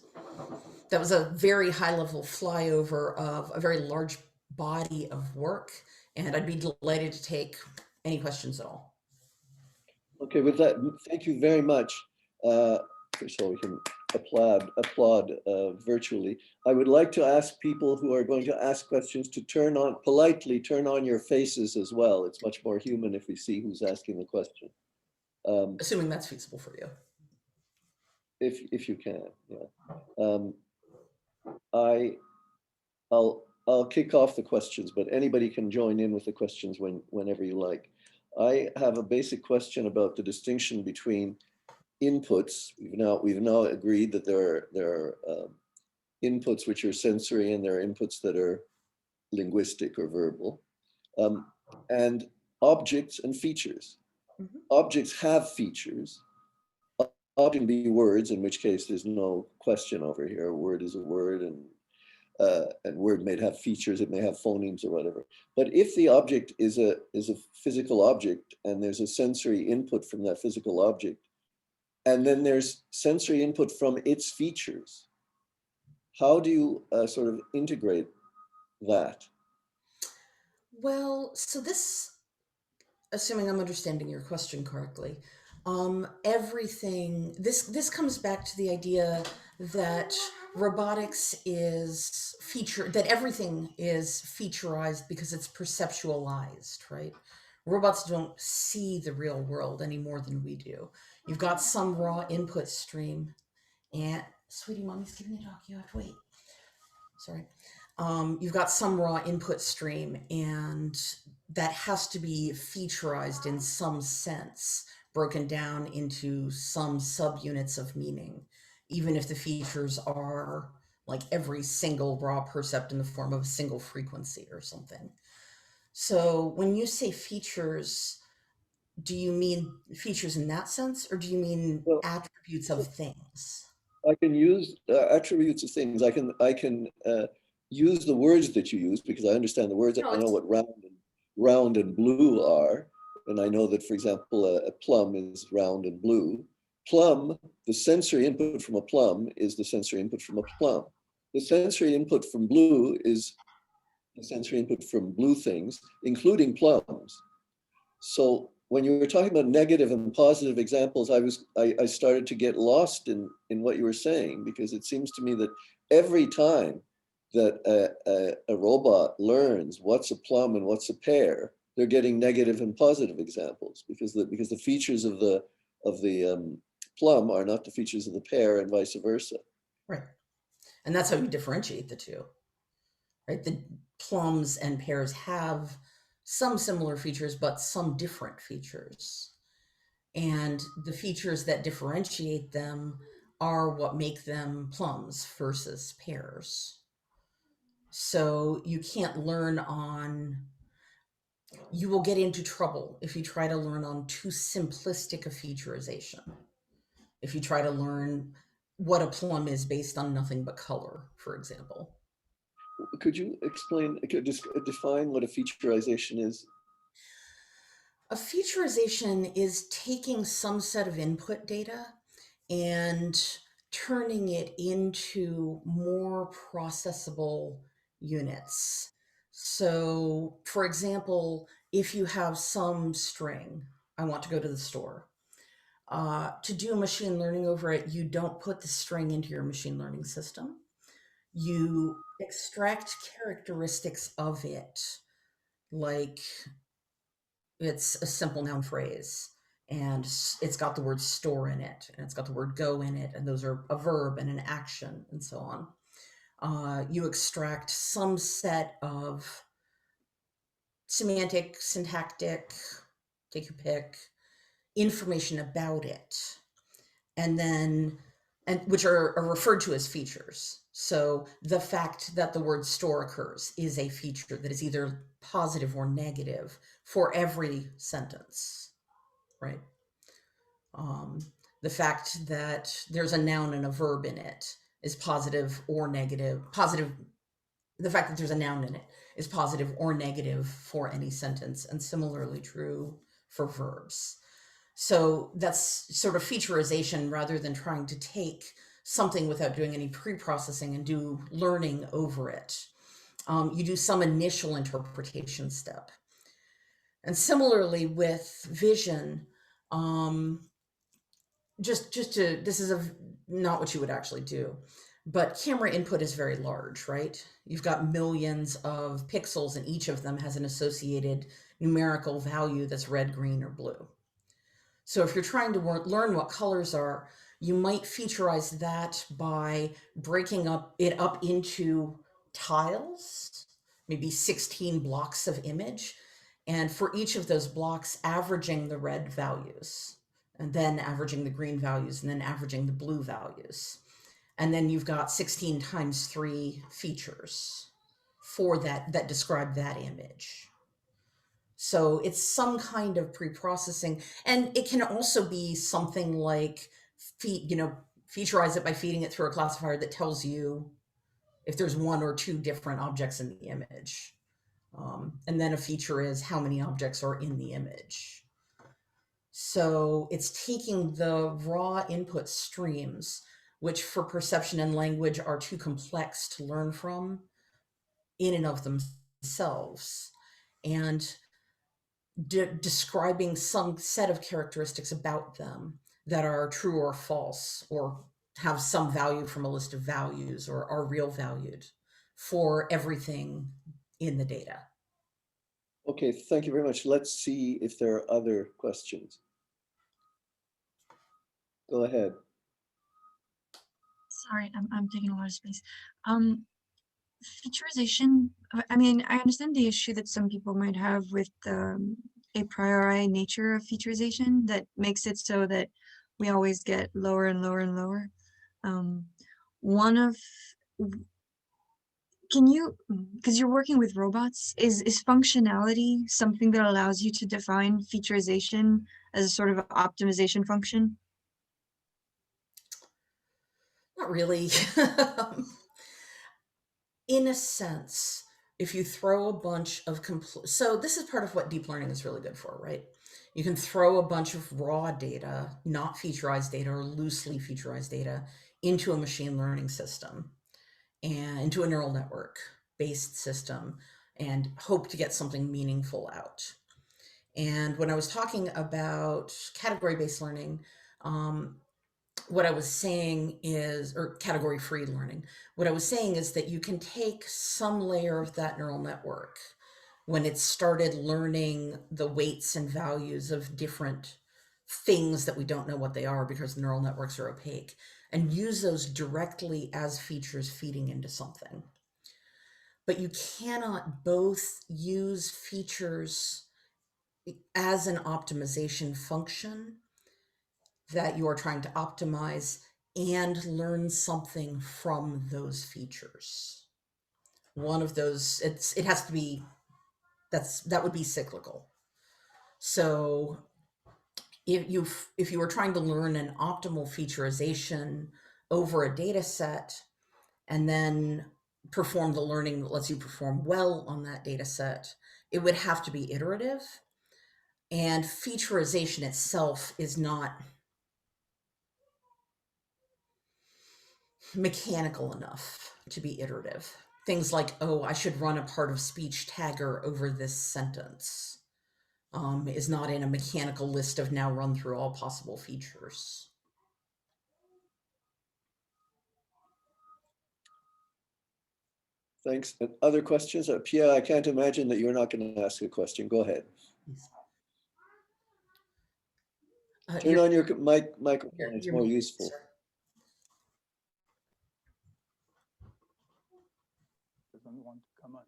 B: a very high level flyover of a very large body of work, and I'd be delighted to take any questions at all.
A: Okay, with that, thank you very much. First of all, we can applaud virtually. I would like to ask people who are going to ask questions to politely turn on your faces as well. It's much more human if we see who's asking the question.
B: Assuming that's feasible for you.
A: If you can, yeah. I'll kick off the questions, but anybody can join in with the questions whenever you like. I have a basic question about the distinction between inputs. We've now agreed that there are inputs which are sensory and there are inputs that are linguistic or verbal, and objects and features.
B: Mm-hmm.
A: Objects have features. Object can be words, in which case there's no question over here. A word is a word, and word may have features, it may have phonemes or whatever. But if the object is a physical object and there's a sensory input from that physical object, and then there's sensory input from its features, how do you sort of integrate that?
B: Well, so this, assuming I'm understanding your question correctly, this comes back to the idea that robotics is that everything is featurized because it's perceptualized, right? Robots don't see the real world any more than we do. You've got some raw input stream, and sweetie, mommy's giving a talk, you have to wait. Sorry. You've got some raw input stream, and that has to be featurized in some sense, broken down into some subunits of meaning, even if the features are like every single raw percept in the form of a single frequency or something. So when you say features, do you mean features in that sense, or do you mean attributes of things?
A: I can use attributes of things. I can use the words that you use because I understand the words. I know what round and blue are, and I know that, for example, a plum is round and blue. Plum, the sensory input from a plum is the sensory input from a plum. The sensory input from blue is the sensory input from blue things, including plums. So when you were talking about negative and positive examples, I started to get lost in what you were saying, because it seems to me that every time that a robot learns what's a plum and what's a pear, they're getting negative and positive examples, because the features of the plum are not the features of the pear, and vice versa.
B: Right, and that's how you differentiate the two. Right, the plums and pears have some similar features, but some different features. And the features that differentiate them are what make them plums versus pears. So you can't learn on, you will get into trouble if you try to learn on too simplistic a featurization. If you try to learn what a plum is based on nothing but color, for example.
A: Could you define what a featurization is?
B: A featurization is taking some set of input data and turning it into more processable units. So, for example, if you have some string, I want to go to the store. To do machine learning over it, you don't put the string into your machine learning system. You extract characteristics of it, like it's a simple noun phrase, and it's got the word store in it, and it's got the word go in it, and those are a verb and an action, and so on. You extract some set of semantic, syntactic, take your pick, information about it, and which are referred to as features. So the fact that the word store occurs is a feature that is either positive or negative for every sentence, right? The fact that there's a noun and a verb in it is positive or negative. The fact that there's a noun in it is positive or negative for any sentence, and similarly true for verbs. So that's sort of featureization rather than trying to take something without doing any pre-processing and do learning over it. You do some initial interpretation step. And similarly with vision, this is not what you would actually do, but camera input is very large, right? You've got millions of pixels and each of them has an associated numerical value that's red, green, or blue. So if you're trying to learn what colors are, you might featureize that by breaking it up into tiles, maybe 16 blocks of image, and for each of those blocks, averaging the red values, and then averaging the green values, and then averaging the blue values. And then you've got 16 times 3 features for that describe that image. So it's some kind of pre-processing, and it can also be something like featureize it by feeding it through a classifier that tells you if there's one or two different objects in the image. And then a feature is how many objects are in the image. So it's taking the raw input streams, which for perception and language are too complex to learn from in and of themselves, and describing some set of characteristics about them that are true or false, or have some value from a list of values, or are real valued for everything in the data.
A: Okay, thank you very much. Let's see if there are other questions. Go ahead.
E: Sorry, I'm taking a lot of space. Featurization, I mean, I understand the issue that some people might have with a priori nature of featurization that makes it so that we always get lower and lower and lower. Because you're working with robots, is functionality something that allows you to define featurization as a sort of optimization function?
B: Not really. In a sense, if you throw a bunch of so this is part of what deep learning is really good for, right? You can throw a bunch of raw data, not featureized data or loosely featureized data, into a machine learning system and into a neural network based system and hope to get something meaningful out. And when I was talking about category-based learning, what I was saying is, or category-free learning, what I was saying is that you can take some layer of that neural network when it started learning the weights and values of different things that we don't know what they are because the neural networks are opaque, and use those directly as features feeding into something. But you cannot both use features as an optimization function that you are trying to optimize and learn something from those features. One of those, it has to be, that would be cyclical. So if you were trying to learn an optimal featurization over a data set and then perform the learning that lets you perform well on that data set, it would have to be iterative. And featurization itself is not mechanical enough to be iterative. Things like, oh, I should run a part of speech tagger over this sentence is not in a mechanical list of now run through all possible features.
A: Thanks. Other questions? Pia, I can't imagine that you're not going to ask a question. Go ahead. Turn on your microphone. It's more useful.
B: Sir.
F: Doesn't want to come on.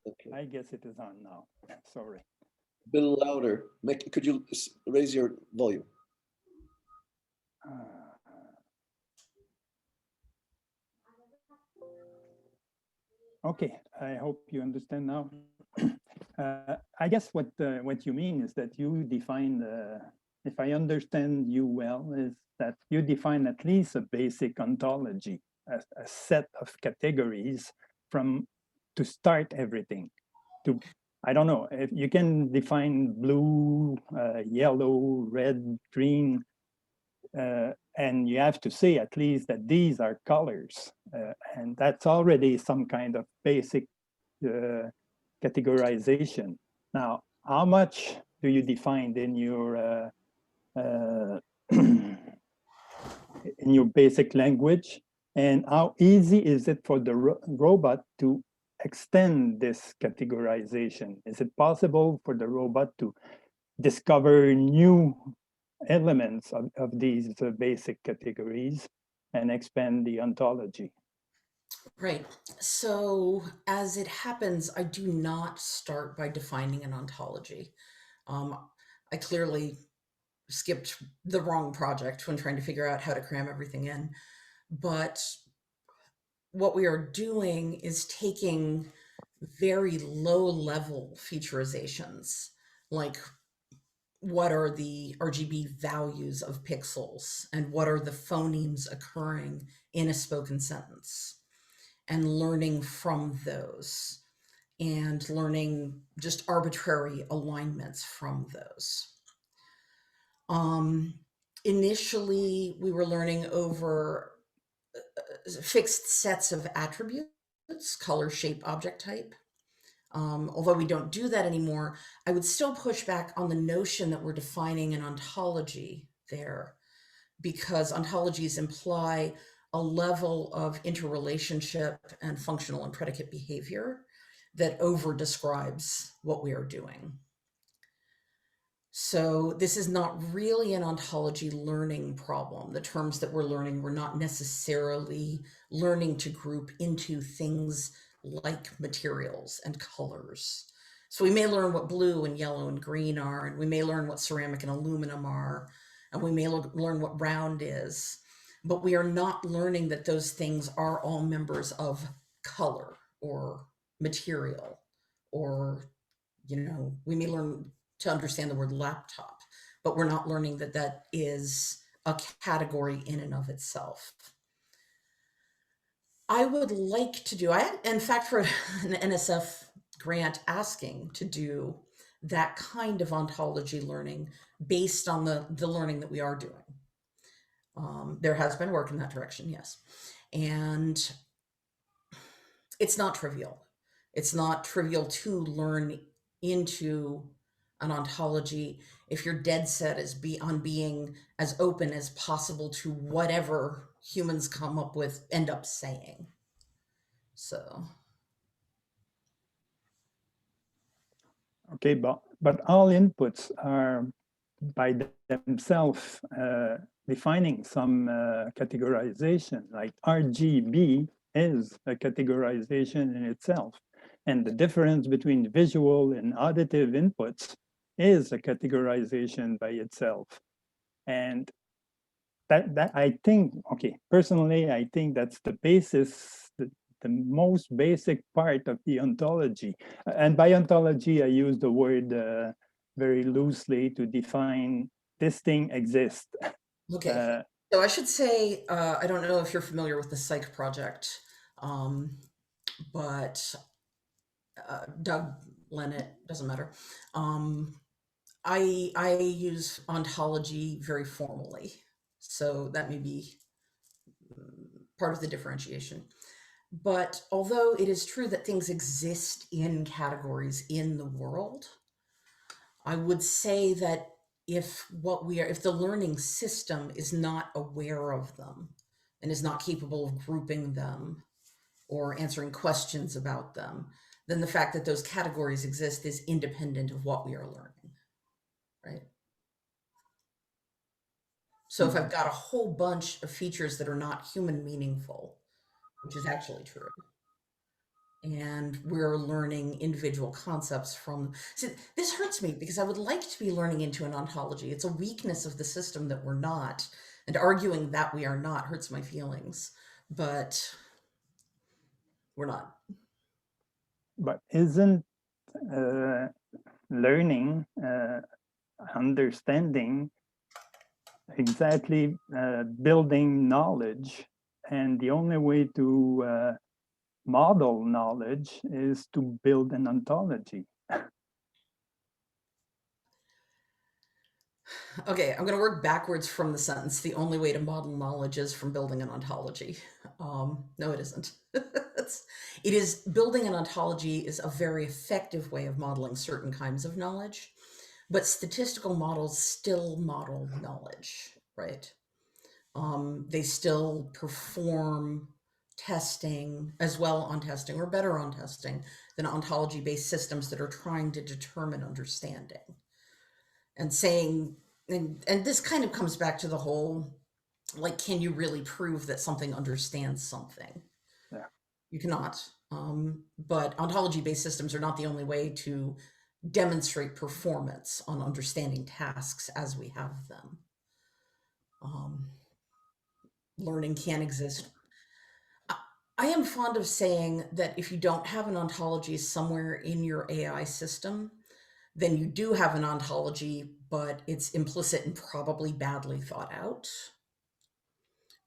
A: Okay.
F: I guess it is on now. Sorry.
A: A bit louder. Could you raise your volume?
F: Okay, I hope you understand now. I guess what you mean is that you define, if I understand you well, is that you define at least a basic ontology, a set of categories from to start everything. To, I don't know, if you can define blue, yellow, red, green, and you have to say at least that these are colors, and that's already some kind of basic categorization. Now, how much do you define in your in your basic language, and how easy is it for the robot to extend this categorization? Is it possible for the robot to discover new elements of these basic categories and expand the ontology?
B: Right. So as it happens, I do not start by defining an ontology. I clearly skipped the wrong project when trying to figure out how to cram everything in. But what we are doing is taking very low level featurizations, like what are the RGB values of pixels and what are the phonemes occurring in a spoken sentence, and learning from those and learning just arbitrary alignments from those. Initially, we were learning over fixed sets of attributes, color, shape, object type. Although we don't do that anymore, I would still push back on the notion that we're defining an ontology there, because ontologies imply a level of interrelationship and functional and predicate behavior that over describes what we are doing. So this is not really an ontology learning problem. The terms that we're learning, we're not necessarily learning to group into things like materials and colors. So we may learn what blue and yellow and green are, and we may learn what ceramic and aluminum are, and we may learn what round is, but we are not learning that those things are all members of color or material, or, you know, we may learn to understand the word laptop, but we're not learning that that is a category in and of itself. I would like to do, in fact, for an NSF grant asking to do that kind of ontology learning based on the learning that we are doing. There has been work in that direction, yes. And it's not trivial. It's not trivial to learn into an ontology if your dead set is on being as open as possible to whatever humans come up with, end up saying. So.
F: Okay, but all inputs are by themselves defining some categorization, like RGB is a categorization in itself. And the difference between visual and auditive inputs is a categorization by itself. And that I think, okay, personally, I think that's the basis, the most basic part of the ontology. And by ontology, I use the word very loosely to define this thing exists.
B: Okay, so I should say, I don't know if you're familiar with the Psych project, but Doug Lennett, doesn't matter. I use ontology very formally, so that may be part of the differentiation. But although it is true that things exist in categories in the world, I would say that if the learning system is not aware of them and is not capable of grouping them or answering questions about them, then the fact that those categories exist is independent of what we are learning, right? So if I've got a whole bunch of features that are not human meaningful, which is actually true, and we're learning individual concepts from, see, this hurts me because I would like to be learning into an ontology. It's a weakness of the system that we're not, And arguing that we are not hurts my feelings, but we're not.
F: But isn't learning, understanding, exactly building knowledge? And the only way to model knowledge is to build an ontology.
B: Okay, I'm going to work backwards from the sentence. The only way to model knowledge is from building an ontology. No, it isn't. It is building an ontology is a very effective way of modeling certain kinds of knowledge, but statistical models still model knowledge, right? They still perform testing as well on testing or better on testing than ontology-based systems that are trying to determine understanding. And saying, and this kind of comes back to the whole, like, can you really prove that something understands something?
F: Yeah.
B: You cannot. But ontology-based systems are not the only way to demonstrate performance on understanding tasks as we have them. Learning can exist. I am fond of saying that if you don't have an ontology somewhere in your AI system, then you do have an ontology, but it's implicit and probably badly thought out.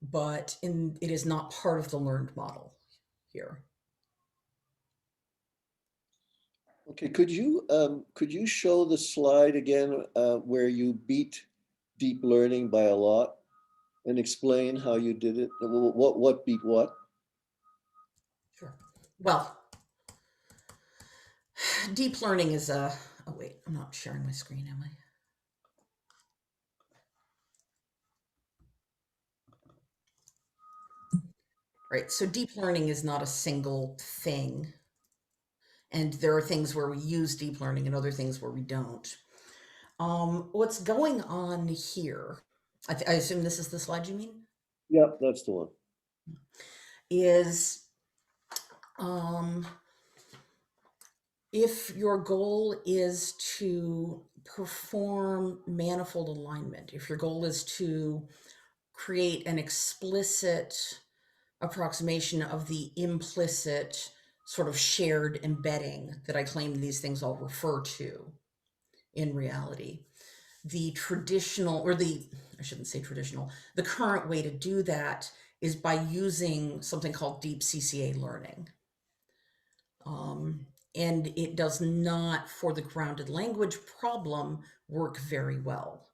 B: But it is not part of the learned model here.
A: Okay, could you show the slide again where you beat deep learning by a lot and explain how you did it? What beat what?
B: Sure. Well, deep learning is a, oh wait, I'm not sharing my screen, am I? Right, so deep learning is not a single thing. And there are things where we use deep learning and other things where we don't. What's going on here, I assume this is the slide you mean?
A: Yep, that's the one.
B: Is if your goal is to perform manifold alignment, if your goal is to create an explicit approximation of the implicit sort of shared embedding that I claim these things all refer to in reality, the traditional, or I shouldn't say traditional, the current way to do that is by using something called deep CCA learning. And it does not, for the grounded language problem, work very well.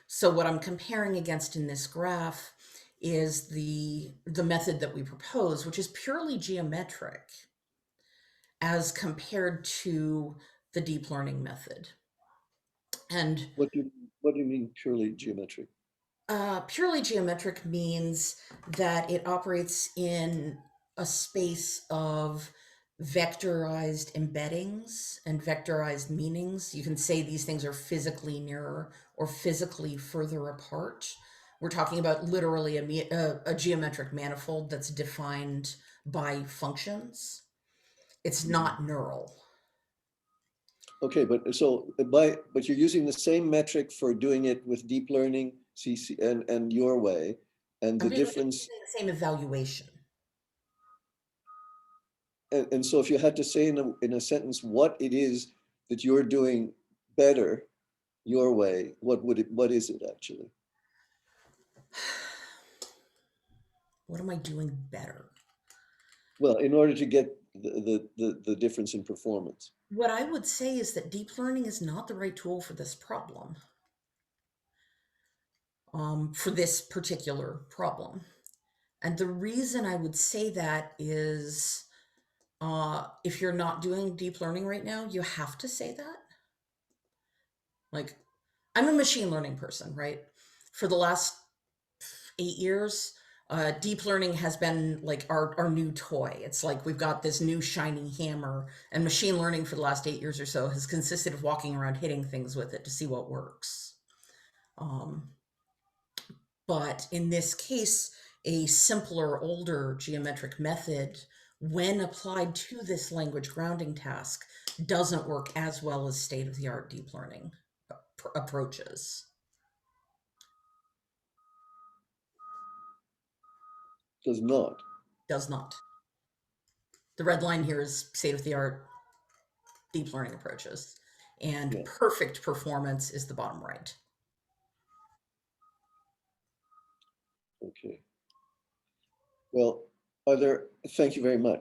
B: So what I'm comparing against in this graph is the method that we propose, which is purely geometric, as compared to the deep learning method. And
A: what do you mean purely geometric?
B: Purely geometric means that it operates in a space of vectorized embeddings and vectorized meanings. You can say these things are physically nearer or physically further apart. We're talking about literally a geometric manifold that's defined by functions. It's not neural.
A: Okay, but you're using the same metric for doing it with deep learning, CC, and your way, and the difference.
B: I'm doing the same evaluation.
A: And so, if you had to say in a sentence what it is that you're doing better, your way, what is it actually?
B: What am I doing better?
A: Well, in order to get the difference in performance.
B: What I would say is that deep learning is not the right tool for this problem, for this particular problem. And the reason I would say that is if you're not doing deep learning right now, you have to say that. Like, I'm a machine learning person, right? For the last 8 years, deep learning has been like our new toy. It's like we've got this new shiny hammer, and machine learning for the last 8 years or so has consisted of walking around hitting things with it to see what works. But in this case, a simpler, older geometric method, when applied to this language grounding task, doesn't work as well as state-of-the-art deep learning approaches.
A: Does not.
B: Does not. The red line here is state-of-the-art deep learning approaches, and
A: Yeah.
B: perfect performance is the bottom right.
A: Okay. Well, thank you very much.